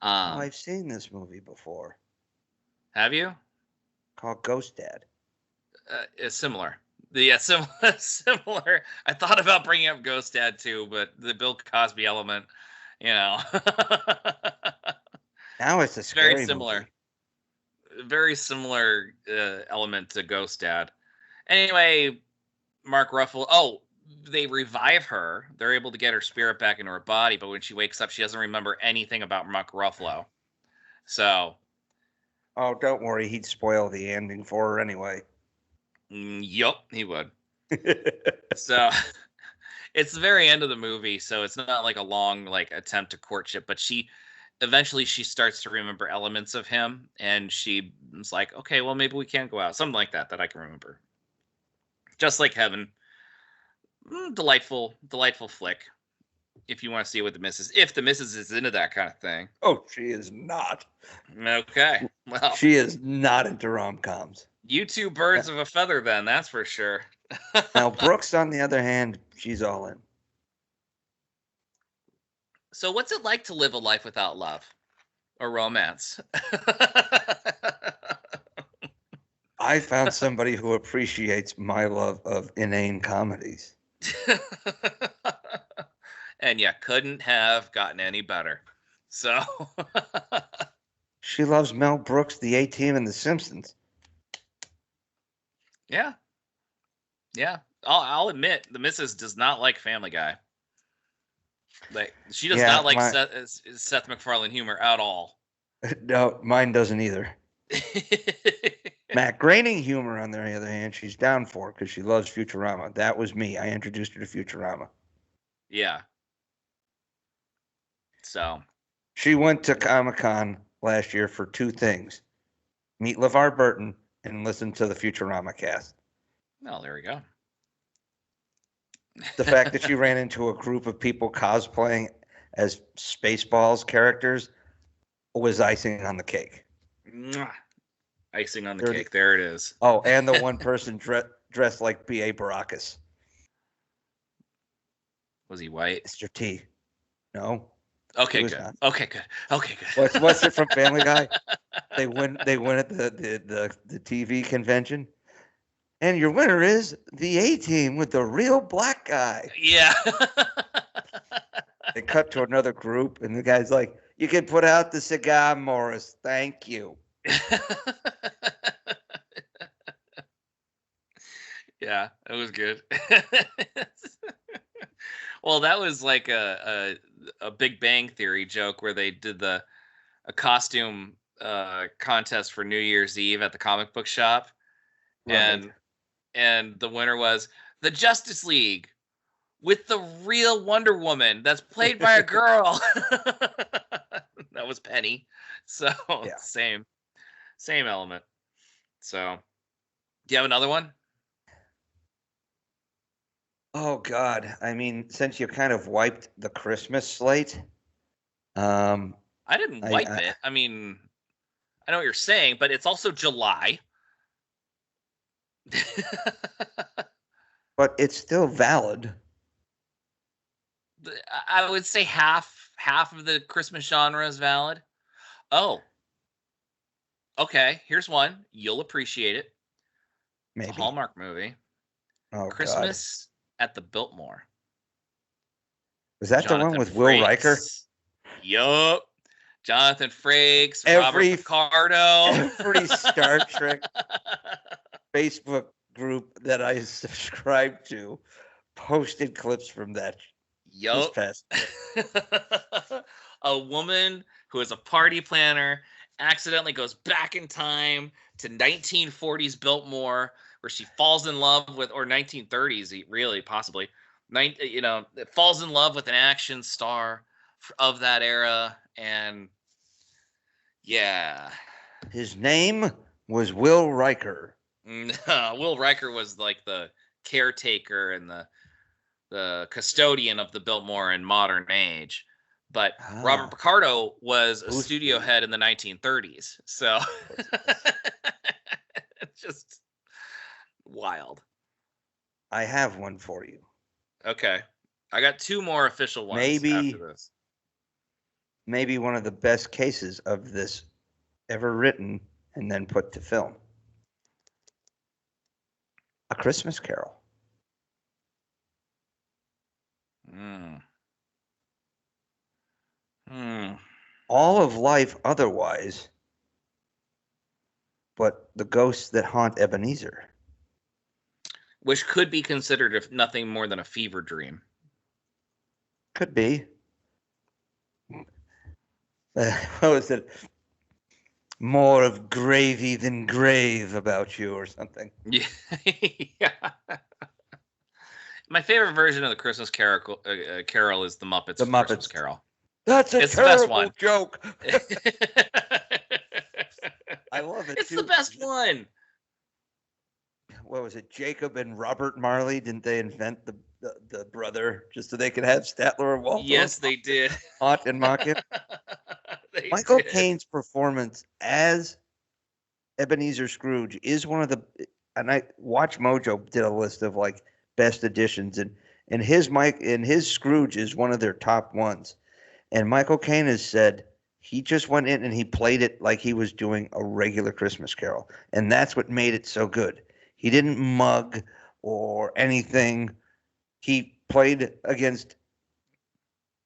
I've seen this movie before. Have you? Called Ghost Dad. It's similar. Yeah, similar. I thought about bringing up Ghost Dad too, but the Bill Cosby element, Now it's a scary very similar. Movie. Very similar element to Ghost Dad. Anyway, Mark Ruffalo. Oh, they revive her. They're able to get her spirit back into her body, but when she wakes up, she doesn't remember anything about Mark Ruffalo. So. Oh, don't worry. He'd spoil the ending for her anyway. Yup, he would. So it's the very end of the movie, so it's not like a long like attempt to courtship, but eventually she starts to remember elements of him, and she's like, okay, well maybe we can go out. Something like that I can remember. Just like Heaven. Delightful flick. If you want to see what the missus, if the missus is into that kind of thing. Oh, she is not. Okay. Well, she is not into rom-coms. You two birds of a feather, then, that's for sure. Now, Brooks, on the other hand, she's all in. So what's it like to live a life without love or romance? I found somebody who appreciates my love of inane comedies. And you couldn't have gotten any better. So she loves Mel Brooks, the A-Team, and The Simpsons. Yeah. I'll admit, the missus does not like Family Guy. Like she does not like Seth MacFarlane humor at all. No, mine doesn't either. Matt Groening humor, on the other hand, she's down for because she loves Futurama. That was me. I introduced her to Futurama. Yeah. So she went to Comic-Con last year for two things: meet LeVar Burton and listen to the Futurama cast. Well, there we go. The fact that she ran into a group of people cosplaying as Spaceballs characters was icing on the cake. Icing on the cake. There it is. Oh, and the one person dressed like B.A. Baracus. Was he white? Mr. T. No. Okay, good. Okay, good. What's it from Family Guy? They win at the TV convention. And your winner is the A-Team with the real black guy. Yeah. They cut to another group, and the guy's like, "You can put out the cigar, Morris. Thank you." Yeah, it was good. Well, that was like a Big Bang Theory joke where they did a costume contest for New Year's Eve at the comic book shop. Right. And the winner was the Justice League with the real Wonder Woman that's played by a girl. That was Penny. So yeah. Same element. So do you have another one? Oh God. I mean, since you kind of wiped the Christmas slate, um, I didn't wipe it. I mean, I know what you're saying, but it's also July. but it's still valid. I would say half of the Christmas genre is valid. Oh. Okay, here's one. You'll appreciate it. Maybe. It's a Hallmark movie. Oh, Christmas at the Biltmore. Was that the one with Will Riker? Yup. Jonathan Frakes, Robert Picardo. Every Star Trek Facebook group that I subscribed to posted clips from that. Yup. A woman who is a party planner accidentally goes back in time to 1940s Biltmore, where she falls in love with, or 1930s, really, possibly, falls in love with an action star of that era, and yeah. His name was Will Riker. Will Riker was like the caretaker and the custodian of the Biltmore in modern age. But Robert Picardo was a studio head in the 1930s. So it's just wild. I have one for you. Okay. I got two more official ones after this. Maybe one of the best cases of this ever written and then put to film. A Christmas Carol. All of life otherwise, but the ghosts that haunt Ebenezer. Which could be considered if nothing more than a fever dream. Could be. What was it? More of gravy than grave about you or something. Yeah. Yeah. My favorite version of the Christmas Carol is the Muppets. The Muppets Christmas Carol. That's it's terrible the best joke. I love it. It's the best one. What was it? Jacob and Robert Marley? Didn't they invent the brother just so they could have Statler and Waldorf? Yes, they did. Haunt and mock it. Michael Caine's performance as Ebenezer Scrooge is one of the. And Watch Mojo did a list of like best additions, and his Scrooge is one of their top ones. And Michael Caine has said he just went in and he played it like he was doing a regular Christmas Carol. And that's what made it so good. He didn't mug or anything. He played against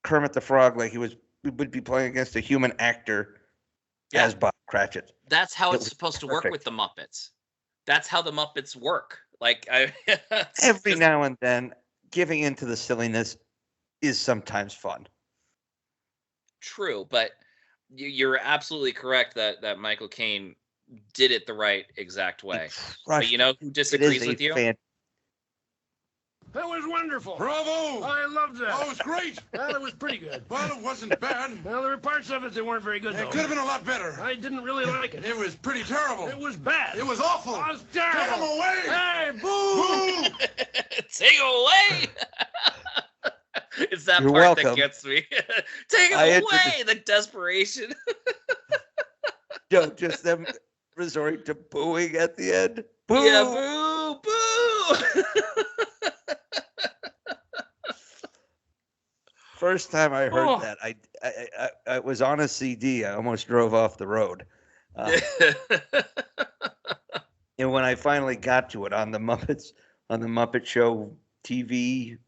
Kermit the Frog like he would be playing against a human actor as Bob Cratchit. That's how it's supposed to work with the Muppets. That's how the Muppets work. Like every now and then, giving into the silliness is sometimes fun. True, but you're absolutely correct that Michael Caine did it the right exact way. But you know who disagrees with you? That was wonderful. Bravo! I loved that. Oh, it was great. Well, it was pretty good. Well, it wasn't bad. Well, there were parts of it that weren't very good, though. It could have been a lot better. I didn't really like it. It was pretty terrible. It was bad. It was awful. It was terrible. Take him away. Hey, boo! Take away. It's that You're part welcome. that gets me. Take him away. The desperation. Just them resorting to booing at the end. Boo! Yeah, boo, boo. First time I heard that, I was on a CD. I almost drove off the road. And when I finally got to it on the Muppet Show TV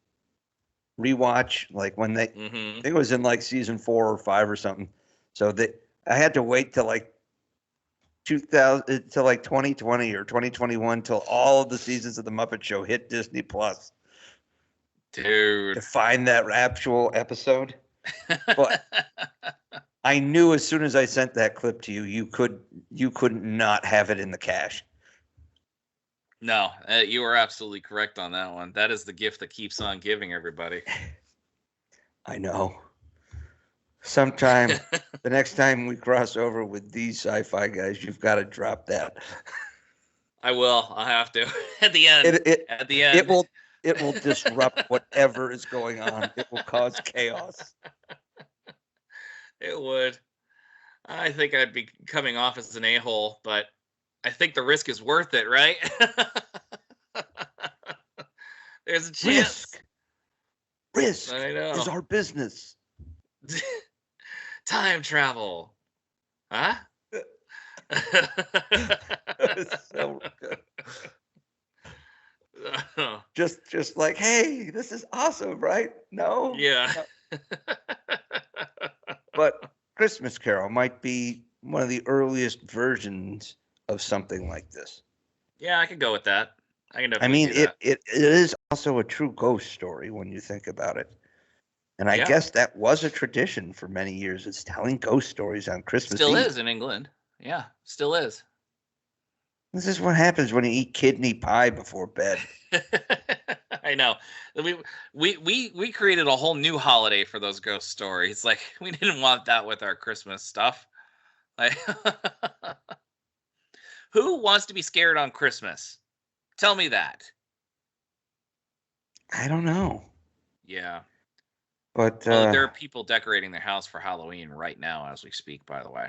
rewatch, like when I think it was in like season 4 or 5 or something. So I had to wait till like 2020 or 2021 till all of the seasons of the Muppet Show hit Disney Plus. Dude, to find that actual episode. But I knew as soon as I sent that clip to you, you couldn't not have it in the cache. No, you are absolutely correct on that one. That is the gift that keeps on giving, everybody. I know. Sometime, the next time we cross over with these sci-fi guys, you've got to drop that. I will. I'll have to. At the end. At the end. It will disrupt whatever is going on. It will cause chaos. It would. I think I'd be coming off as an a-hole, but I think the risk is worth it, right? There's a chance. Risk I know. is our business. Time travel. Huh? So good. Just like, hey, this is awesome, right? No? Yeah. No. But Christmas Carol might be one of the earliest versions of something like this. Yeah, I could go with that. I can I definitely mean, do that. it is also a true ghost story when you think about it. And I Yeah. guess that was a tradition for many years. It's telling ghost stories on Christmas Still Eve. is in England. Yeah, still is. This is what happens when you eat kidney pie before bed. I know. We created a whole new holiday for those ghost stories. Like, we didn't want that with our Christmas stuff. Like, who wants to be scared on Christmas? Tell me that. I don't know. Yeah. But Although there are people decorating their house for Halloween right now as we speak, by the way.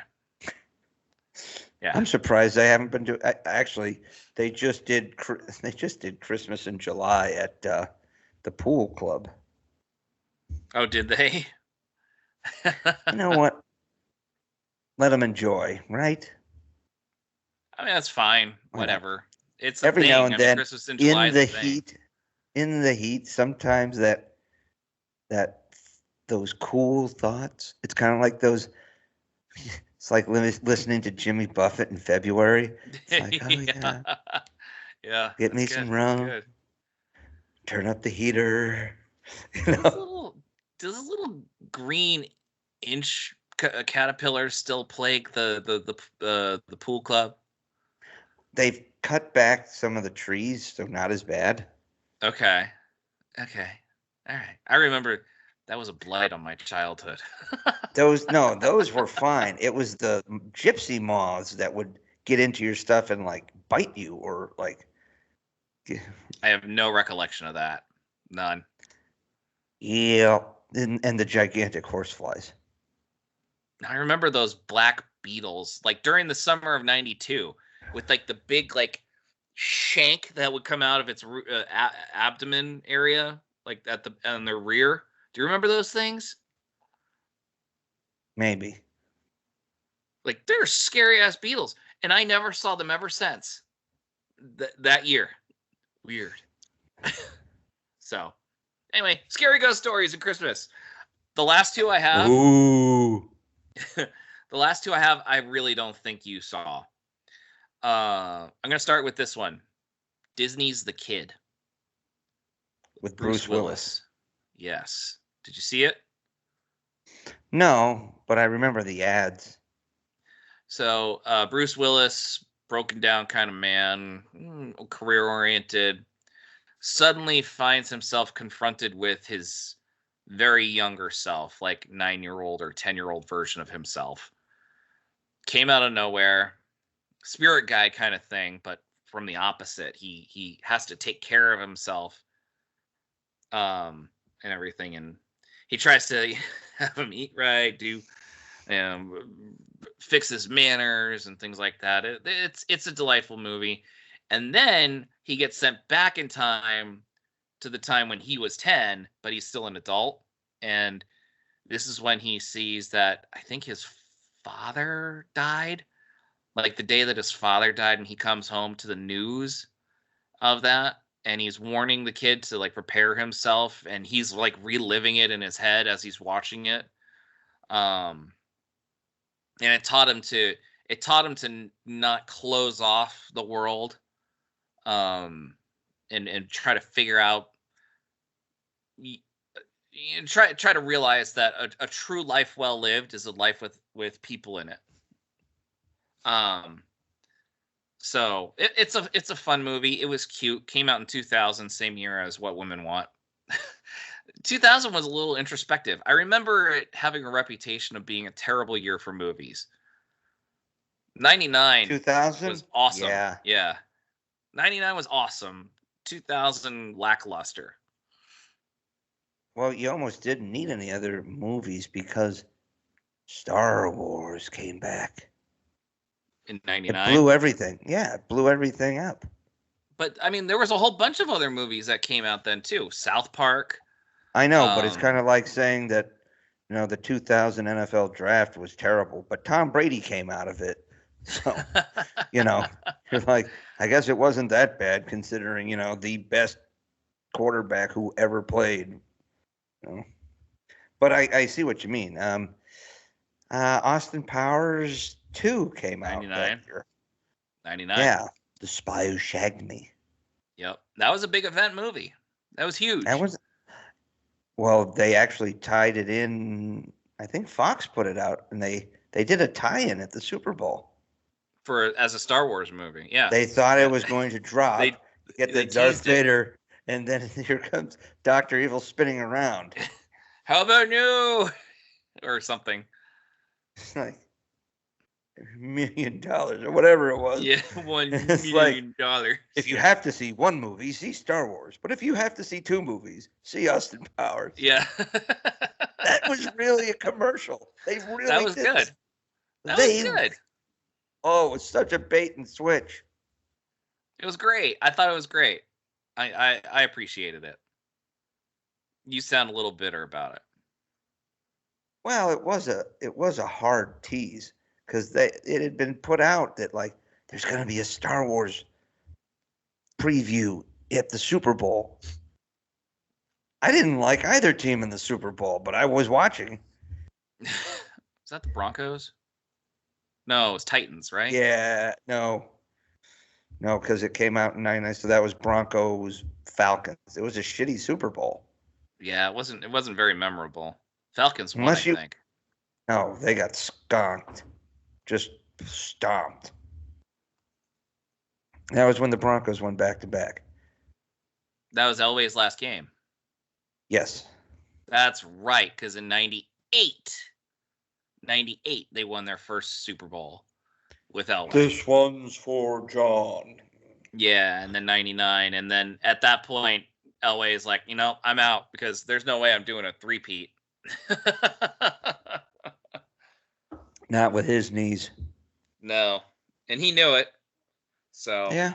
Yeah. I'm surprised they haven't been doing. Actually, they just did Christmas in July at the pool club. Oh, did they? You know what? Let them enjoy, right? I mean, that's fine. Whatever. It's a Every thing. now I and mean, then, Christmas in July in is a the thing. heat, sometimes that those cool thoughts. It's kind of like those. It's like listening to Jimmy Buffett in February. It's like, oh yeah, Yeah. get me that's some good, that's rum. good. Turn up the heater. You Does know? this little green inch caterpillar still plague the pool club? They've cut back some of the trees, so not as bad. Okay. All right. I remember that was a blight on my childhood. Those were fine. It was the gypsy moths that would get into your stuff and like bite you or like. I have no recollection of that. None. Yeah, and the gigantic horseflies. I remember those black beetles, like during the summer of '92, with like the big like shank that would come out of its abdomen area, like on their rear. Do you remember those things? Maybe. Like, they're scary ass beetles, and I never saw them ever since that year. Weird. So, anyway, scary ghost stories at Christmas. The last two I have. Ooh. The last two I have, I really don't think you saw. I'm gonna start with this one. Disney's The Kid With Bruce Willis. Yes. Did you see it? No, but I remember the ads. So Bruce Willis, broken down kind of man, career oriented, suddenly finds himself confronted with his very younger self, like 9-year-old or 10-year-old version of himself. Came out of nowhere, spirit guy kind of thing, but from the opposite. He has to take care of himself, and everything, and he tries to have him eat right, do fix his manners and things like that. It's a delightful movie. And then he gets sent back in time to the time when he was 10, but he's still an adult. And this is when he sees that I think his father died, like the day that his father died, and he comes home to the news of that, and he's warning the kid to like prepare himself, and he's like reliving it in his head as he's watching it. And it taught him to not close off the world, and try to figure out, try to realize that a true life well lived is a life with people in it. So it's a fun movie. It was cute. Came out in 2000, same year as What Women Want. 2000 was a little introspective. I remember it having a reputation of being a terrible year for movies. 99 2000 was awesome. Yeah. 99 was awesome. 2000 lackluster. Well, you almost didn't need any other movies because Star Wars came back. In It 99. blew everything. Yeah, it blew everything up. But I mean, there was a whole bunch of other movies that came out then too. South Park. I know, but it's kind of like saying that, the 2000 NFL draft was terrible, but Tom Brady came out of it. So, you're like, I guess it wasn't that bad considering, the best quarterback who ever played. But I see what you mean. Austin Powers 2 came out 99. that year. 99. Yeah, The Spy Who Shagged Me. Yep. That was a big event movie. That was huge. Well, they actually tied it in. I think Fox put it out, and they did a tie-in at the Super Bowl. As a Star Wars movie, yeah. They thought it was going to drop, get the Darth Vader, and then here comes Dr. Evil spinning around. How about you? Or something. It's like $1 million or whatever it was. Yeah, $1 It's million. If you have to see one movie, see Star Wars. But if you have to see two movies, see Austin Powers. Yeah. That was really a commercial. They really That was did good. this. That was good. Oh, it was such a bait and switch. It was great. I thought it was great. I appreciated it. You sound a little bitter about it. Well, it was a hard tease because it had been put out that there's going to be a Star Wars preview at the Super Bowl. I didn't like either team in the Super Bowl, but I was watching. Is that the Broncos? No, it's Titans, right? Yeah, no, because it came out in '99, so that was Broncos Falcons. It was a shitty Super Bowl. Yeah, it wasn't very memorable. Falcons won, I think. No, they got skunked. Just stomped. That was when the Broncos won back-to-back. That was Elway's last game. Yes. That's right, because in 98, they won their first Super Bowl with Elway. This one's for John. Yeah, and then 99, and then at that point, Elway is like, I'm out because there's no way I'm doing a three-peat. Not with his knees. No, and he knew it. So yeah.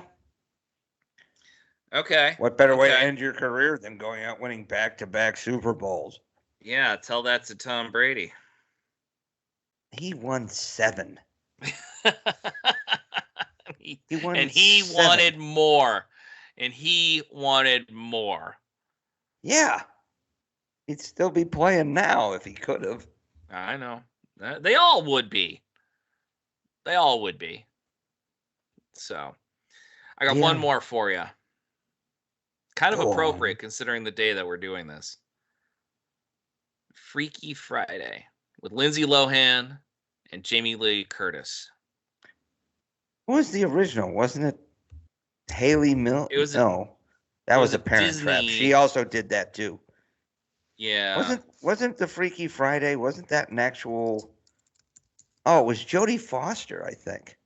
Okay. What better way to end your career than going out winning back-to-back Super Bowls? Yeah, tell that to Tom Brady. He won 7. He wanted more. And he wanted more. Yeah. He'd still be playing now if he could have. I know. They all would be. So, I got one more for you. Kind of appropriate considering the day that we're doing this. Freaky Friday with Lindsay Lohan and Jamie Lee Curtis. What was the original? Wasn't it Haley Mills? That was a Parent Disney... Trap. She also did that too. Yeah. Wasn't the Freaky Friday? Wasn't that an actual? Oh, it was Jodie Foster, I think.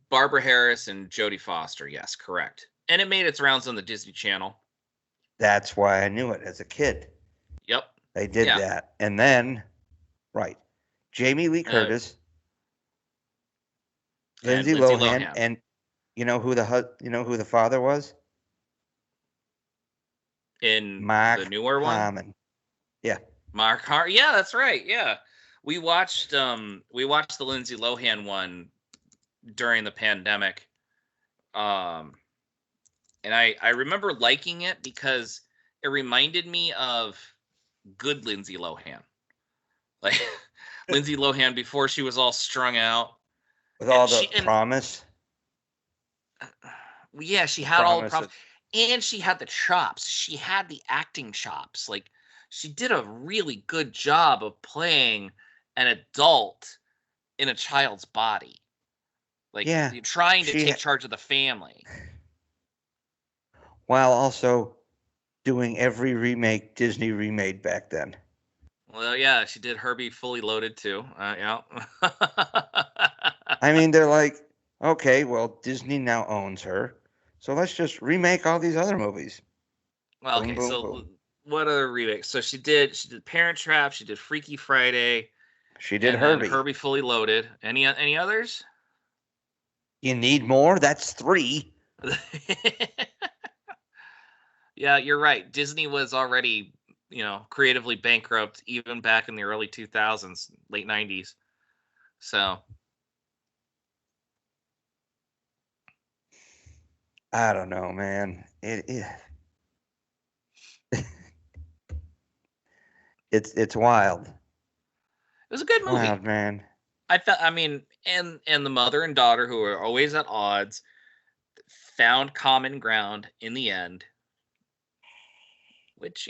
Barbara Harris and Jodie Foster. Yes, correct. And it made its rounds on the Disney Channel. That's why I knew it as a kid. Yep. They did that, and then, right, Jamie Lee Curtis, Lindsay Lohan, and you know who the father was? In Mark the newer one? Harmon. Yeah. Mark Harmon. Yeah, that's right. Yeah. We watched the Lindsay Lohan one during the pandemic. And I remember liking it because it reminded me of good Lindsay Lohan. Like Lindsay Lohan before she was all strung out. With all the promise. Yeah, she had all the promise. And she had the chops. She had the acting chops. Like, she did a really good job of playing an adult in a child's body. Like, trying to take charge of the family. While also doing every Disney remade back then. Well, yeah, she did Herbie Fully Loaded, too. Yeah. I mean, they're like, okay, well, Disney now owns her. So let's just remake all these other movies. Well, Boom, okay, boom, so boom. what other remakes? So she did Parent Trap, she did Freaky Friday, She did and then Herbie. Herbie Fully Loaded. Any others? You need more? That's 3. Yeah, you're right. Disney was already, creatively bankrupt even back in the early 2000s, late 90s. So I don't know, man. It's wild. it was a good movie. Wild, man. And the mother and daughter, who are always at odds, found common ground in the end. Which,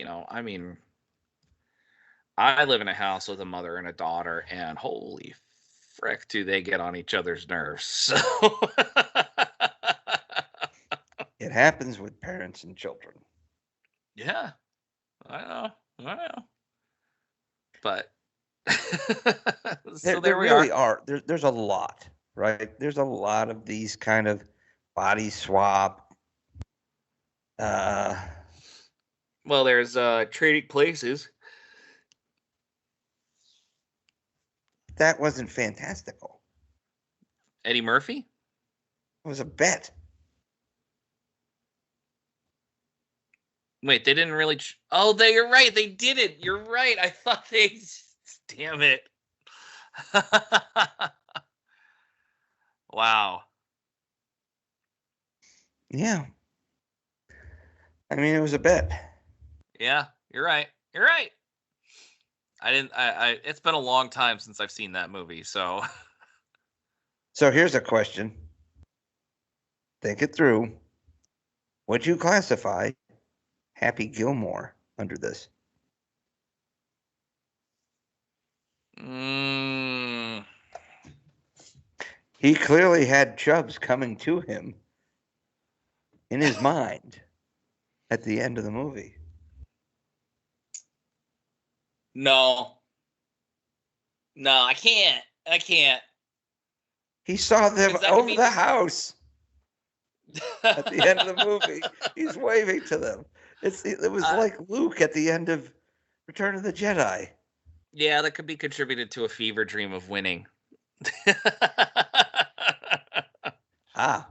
I live in a house with a mother and a daughter, and holy frick, do they get on each other's nerves. So It happens with parents and children. yeah, I know. But so there we really are. There's a lot, right? There's a lot of these kind of body swap. Well, there's Trading Places. That wasn't fantastical. Eddie Murphy? It was a bet. Wait, they didn't really. You're right. They did it. You're right. I thought they. Damn it. Wow. Yeah. I mean, it was a bet. Yeah, you're right. You're right. It's been a long time since I've seen that movie, so. So here's a question. Think it through. Would you classify Happy Gilmore under this? He clearly had Chubbs coming to him in his mind at the end of the movie. No, I can't. He saw them That could over be the house at the end of the movie. He's waving to them. It was like Luke at the end of Return of the Jedi. Yeah, that could be contributed to a fever dream of winning.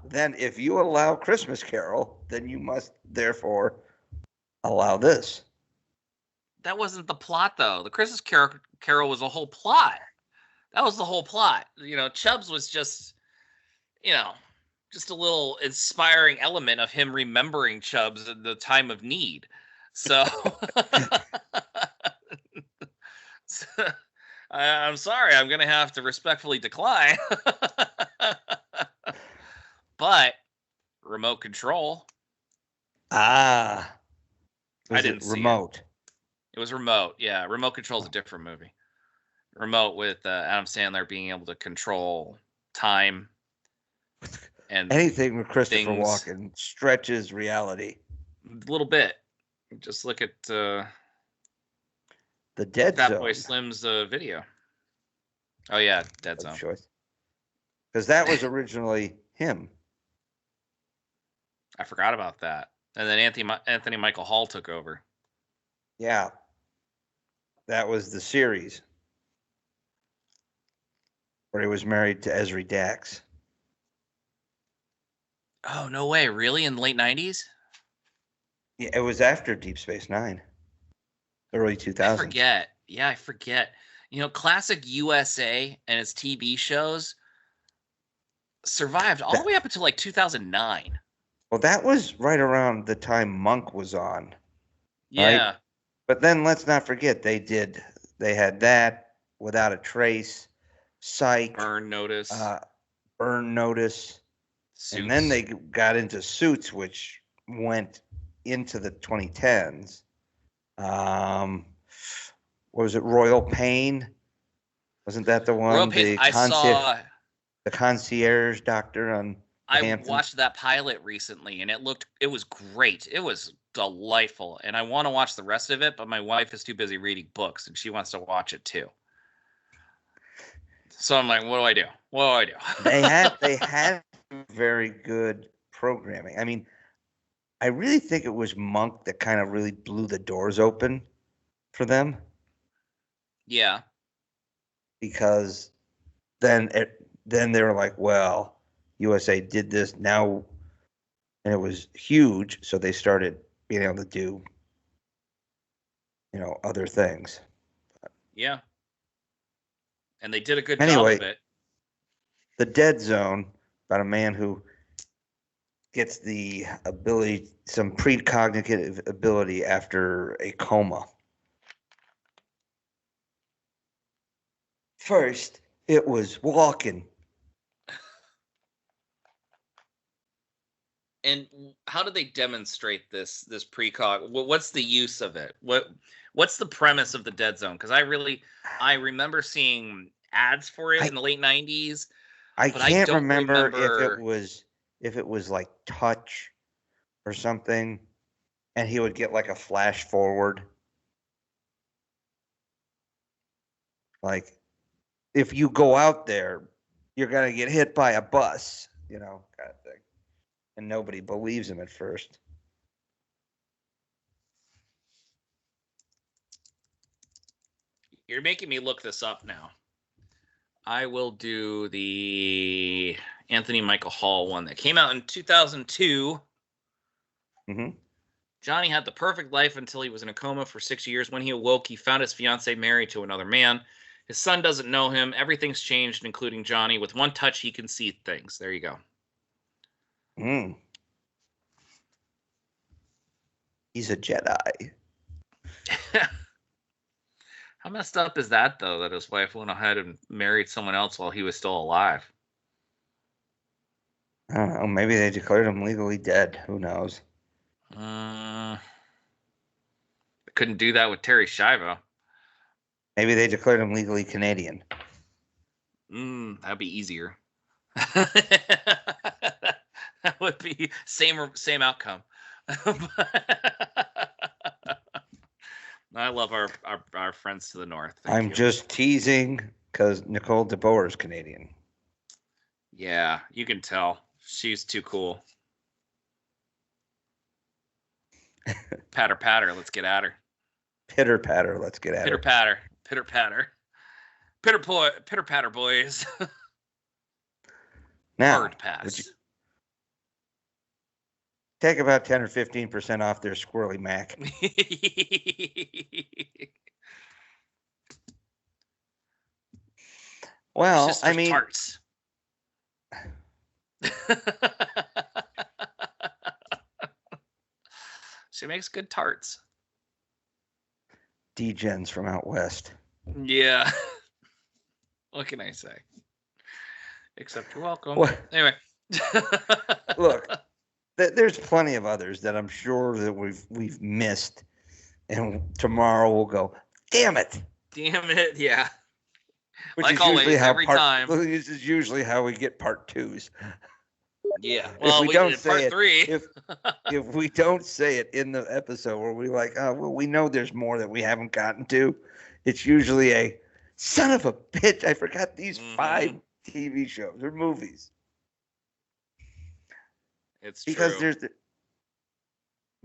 Then if you allow Christmas Carol, then you must therefore allow this. That wasn't the plot, though. The Christmas Carol was a whole plot. That was the whole plot. Chubbs was just, just a little inspiring element of him remembering Chubbs at the time of need. So, I'm sorry. I'm going to have to respectfully decline. But remote control. I didn't see remote. It was remote. Yeah, remote control is a different movie. Remote with Adam Sandler being able to control time and anything with Christopher things. Walken stretches reality. A little bit. Just look at the Dead Fat Zone. Boy Slim's video. Oh yeah, Dead Zone. Because that was originally him. I forgot about that. And then Anthony Michael Hall took over. Yeah. That was the series where he was married to Esri Dax. Oh, no way. Really? In the late 90s? Yeah, it was after Deep Space Nine. Early 2000s. I forget. Yeah, I forget. Classic USA and its TV shows survived all the way up until like 2009. Well, that was right around the time Monk was on. Yeah. Right? But then let's not forget they had that, Without a Trace, Psych, Burn Notice. Suits. And then they got into Suits, which went into the 2010s. What was it, Royal Pain? Wasn't that the one? Royal Pain, I saw the concierge doctor on Hamptons? Watched that pilot recently, and it was great. It was delightful, and I want to watch the rest of it, but my wife is too busy reading books, and she wants to watch it too. So I'm like, what do I do? They had very good programming. I mean, I really think it was Monk that kind of really blew the doors open for them. Yeah. Because then they were like, well, USA did this now, and it was huge, so they started being able to do, other things. Yeah. And they did a good Anyway, job of it. The Dead Zone, about a man who gets the ability, some precognitive ability after a coma. First, it was walking. And how do they demonstrate this precog? What's the use of it? What's the premise of the Dead Zone? Because I remember seeing ads for it in the late 90s. I but can't don't remember if it was like touch or something, and he would get like a flash forward. Like, if you go out there, you're gonna get hit by a bus, kind of thing. And nobody believes him at first. You're making me look this up now. I will do the Anthony Michael Hall one that came out in 2002. Mm-hmm. Johnny had the perfect life until he was in a coma for 6 years. When he awoke, he found his fiancée married to another man. His son doesn't know him. Everything's changed, including Johnny. With one touch, he can see things. There you go. He's a Jedi. How messed up is that, though, that his wife went ahead and married someone else while he was still alive? I don't know. Maybe they declared him legally dead. Who knows? Couldn't do that with Terry Schiavo. Maybe they declared him legally Canadian. That'd be easier. That would be same outcome. I love our friends to the north. I'm just teasing because Nicole DeBoer is Canadian. Yeah, you can tell. She's too cool. Patter, patter. Let's get at her. Pitter patter. Let's get at Pitter her. patter. Pitter patter. Pitter patter, boys. Now, Bird pass. Take about 10 or 15% off their Squirrely Mac. Well, I mean, tarts. She makes good tarts. D-gens from out west. Yeah. What can I say? Except you're welcome. Well, anyway. Look, there's plenty of others that I'm sure that we've missed, and tomorrow we'll go, damn it. Damn it, yeah. Which like is always, usually how every time. This is usually how we get part twos. Yeah. Well, if we don't did say part it, 3. if we don't say it in the episode where we like, oh, well, we know there's more that we haven't gotten to, it's usually a son of a bitch. I forgot these 5 TV shows or movies. It's because true. do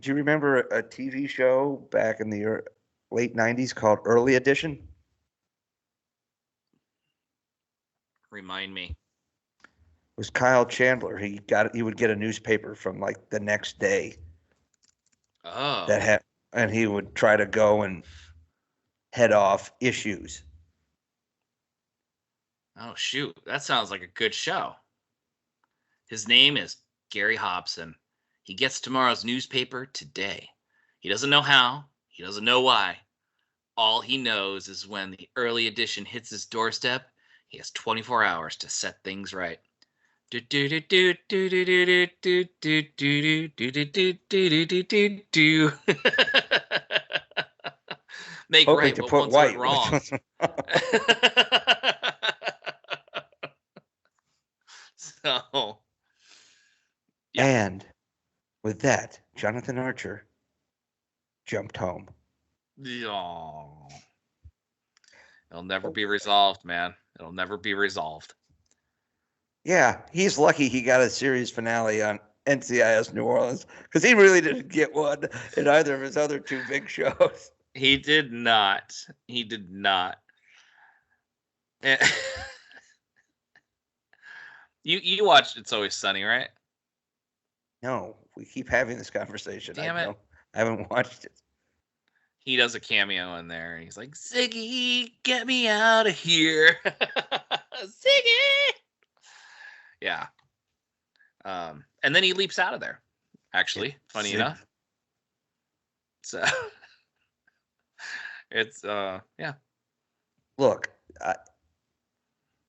you remember a TV show back in the late 90s called Early Edition? Remind me. It was Kyle Chandler. He would get a newspaper from like the next day. Oh. And he would try to go and head off issues. Oh shoot, that sounds like a good show. His name is Gary Hobson. He gets tomorrow's newspaper today. He doesn't know how. He doesn't know why. All he knows is when the early edition hits his doorstep, he has 24 hours to set things right. Make Hoping right to what put once white went wrong. So, yeah. And with that, Jonathan Archer jumped home. Oh. It'll never be resolved, man. It'll never be resolved. Yeah, he's lucky he got a series finale on NCIS New Orleans because he really didn't get one in either of his other two big shows. He did not. He did not. You watched It's Always Sunny, right? No, we keep having this conversation. Damn it. I haven't watched it. He does a cameo in there, and he's like, Ziggy, get me out of here. Ziggy! Yeah. And then he leaps out of there, actually, funny enough. So, it's, yeah. Look, I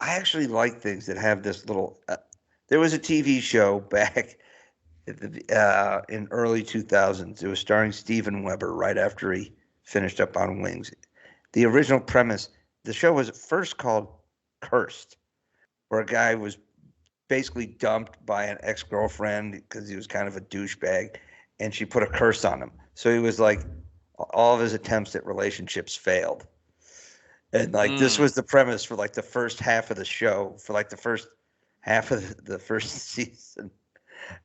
actually like things that have this little... there was a TV show back in early 2000s. It was starring Steven Weber right after he finished up on Wings. The original premise, the show was first called Cursed, where a guy was basically dumped by an ex-girlfriend because he was kind of a douchebag, and she put a curse on him. So he was like, all of his attempts at relationships failed. And like this was the premise for like the first half of the show, for like the first half of the first season.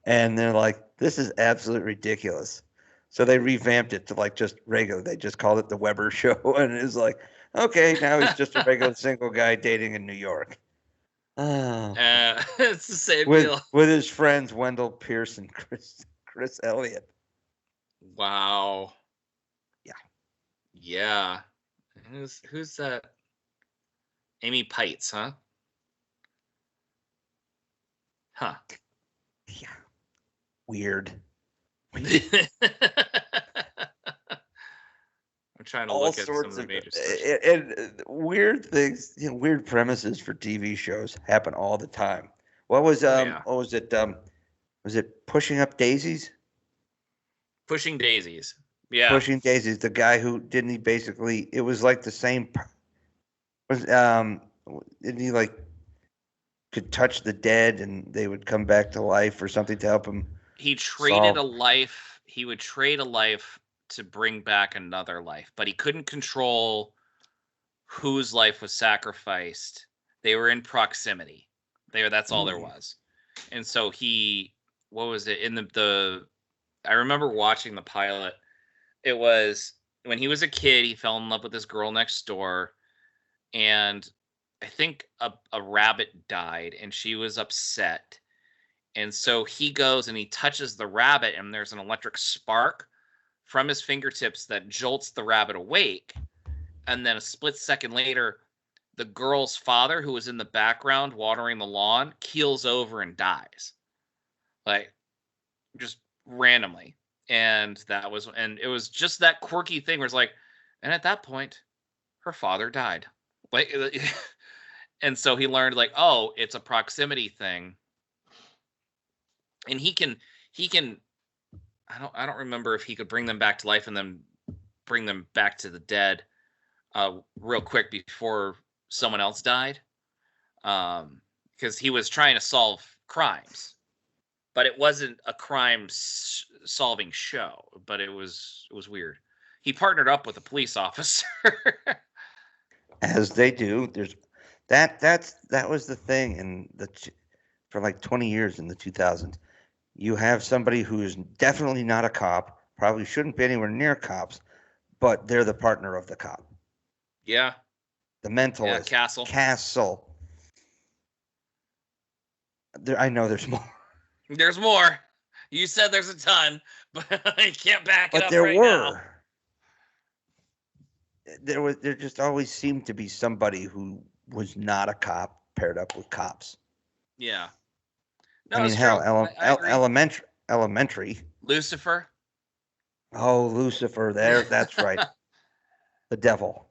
And they're like, this is absolutely ridiculous. So they revamped it to like just regular. They just called it the Weber Show. And it was like, okay, now he's just a regular single guy dating in New York. It's the same with, deal. With his friends, Wendell Pierce and Chris Elliott. Wow. Yeah. Yeah. Who's that? Amy Pites, huh? Huh. Yeah. Weird. I'm trying to All look at some of sorts the of major and weird things, weird premises for TV shows happen all the time. What was what was it? Was it Pushing Up Daisies? Pushing Daisies. Yeah. Pushing Daisies. The guy who didn't he basically? It was like the same. Was didn't he like could touch the dead and they would come back to life or something to help him? He traded a life. He would trade a life to bring back another life, but he couldn't control whose life was sacrificed. They were in proximity. That's all there was. And so what was it in the I remember watching the pilot. It was when he was a kid, he fell in love with this girl next door, and I think a rabbit died and she was upset. And so he goes and he touches the rabbit, and there's an electric spark from his fingertips that jolts the rabbit awake. And then a split second later, the girl's father, who was in the background watering the lawn, keels over and dies. Like, just randomly. And it was just that quirky thing where it's like, and at that point, her father died. Like, and so he learned, like, oh, it's a proximity thing. And he can I don't remember if he could bring them back to life and then bring them back to the dead real quick before someone else died. Because he was trying to solve crimes, but it wasn't a crime solving show, but it was weird. He partnered up with a police officer. As they do. There's that was the thing for like 20 years in the 2000s. You have somebody who is definitely not a cop, probably shouldn't be anywhere near cops, but they're the partner of the cop. Yeah. The mentalist. Yeah, Castle. I know there's more. There's more. You said there's a ton, but I can't back it up there right were. now. There just always seemed to be somebody who was not a cop paired up with cops. Yeah. No, I mean, hell, Elementary. Lucifer. Oh, Lucifer. That's right. The devil.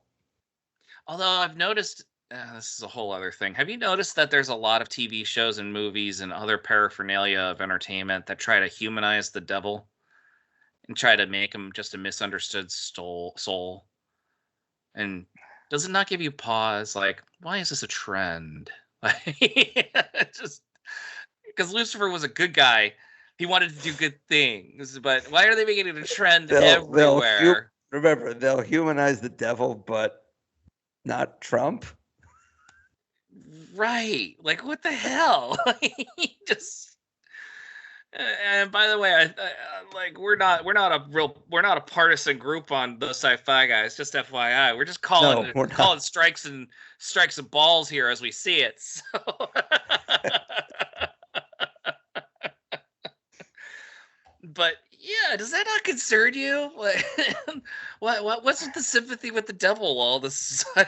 Although I've noticed, this is a whole other thing. Have you noticed that there's a lot of TV shows and movies and other paraphernalia of entertainment that try to humanize the devil and try to make him just a misunderstood soul? And does it not give you pause? Like, why is this a trend? Just because Lucifer was a good guy, he wanted to do good things. But why are they making it a trend everywhere? Remember, they'll humanize the devil, but not Trump. Right. Like, what the hell? And by the way, like we're not a partisan group on those Sci-Fi guys. Just FYI, we're just calling strikes and balls here as we see it. So. But yeah, does that not concern you? Like, what's with the sympathy with the devil all of a sudden?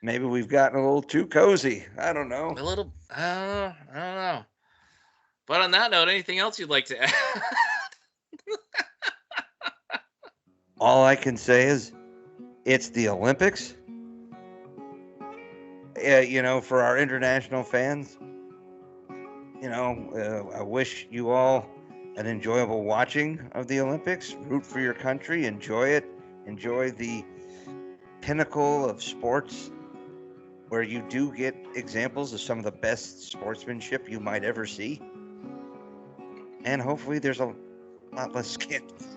Maybe we've gotten a little too cozy. I don't know. A little. I don't know. But on that note, anything else you'd like to add? All I can say is, it's the Olympics. For our international fans, I wish you all an enjoyable watching of the Olympics. Root for your country. Enjoy it. Enjoy the pinnacle of sports where you do get examples of some of the best sportsmanship you might ever see. And hopefully there's a lot less scandals.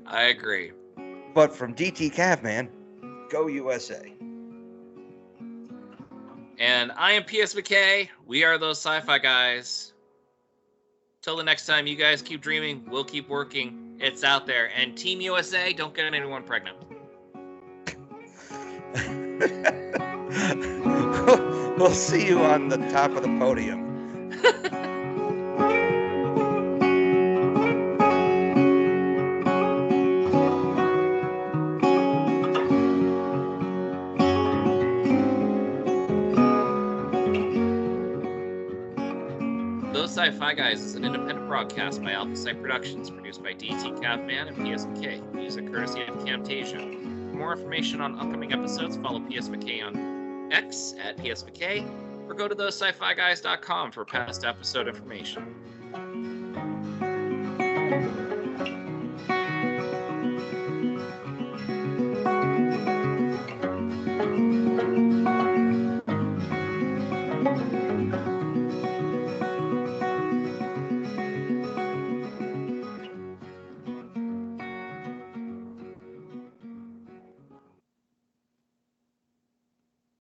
I agree. But from DT Cavman, go USA. And I am PS McKay. We are those Sci-Fi guys. Till the next time, you guys keep dreaming. We'll keep working. It's out there. And Team USA, don't get anyone pregnant. We'll see you on the top of the podium. Those Sci-Fi Guys is an independent broadcast by Alpha Site Productions, produced by DT Cavman and PSMK. Music courtesy of Camtasia. For more information on upcoming episodes, follow PSMK on X at PSMK, or go to thosesci-fi-guys.com for past episode information.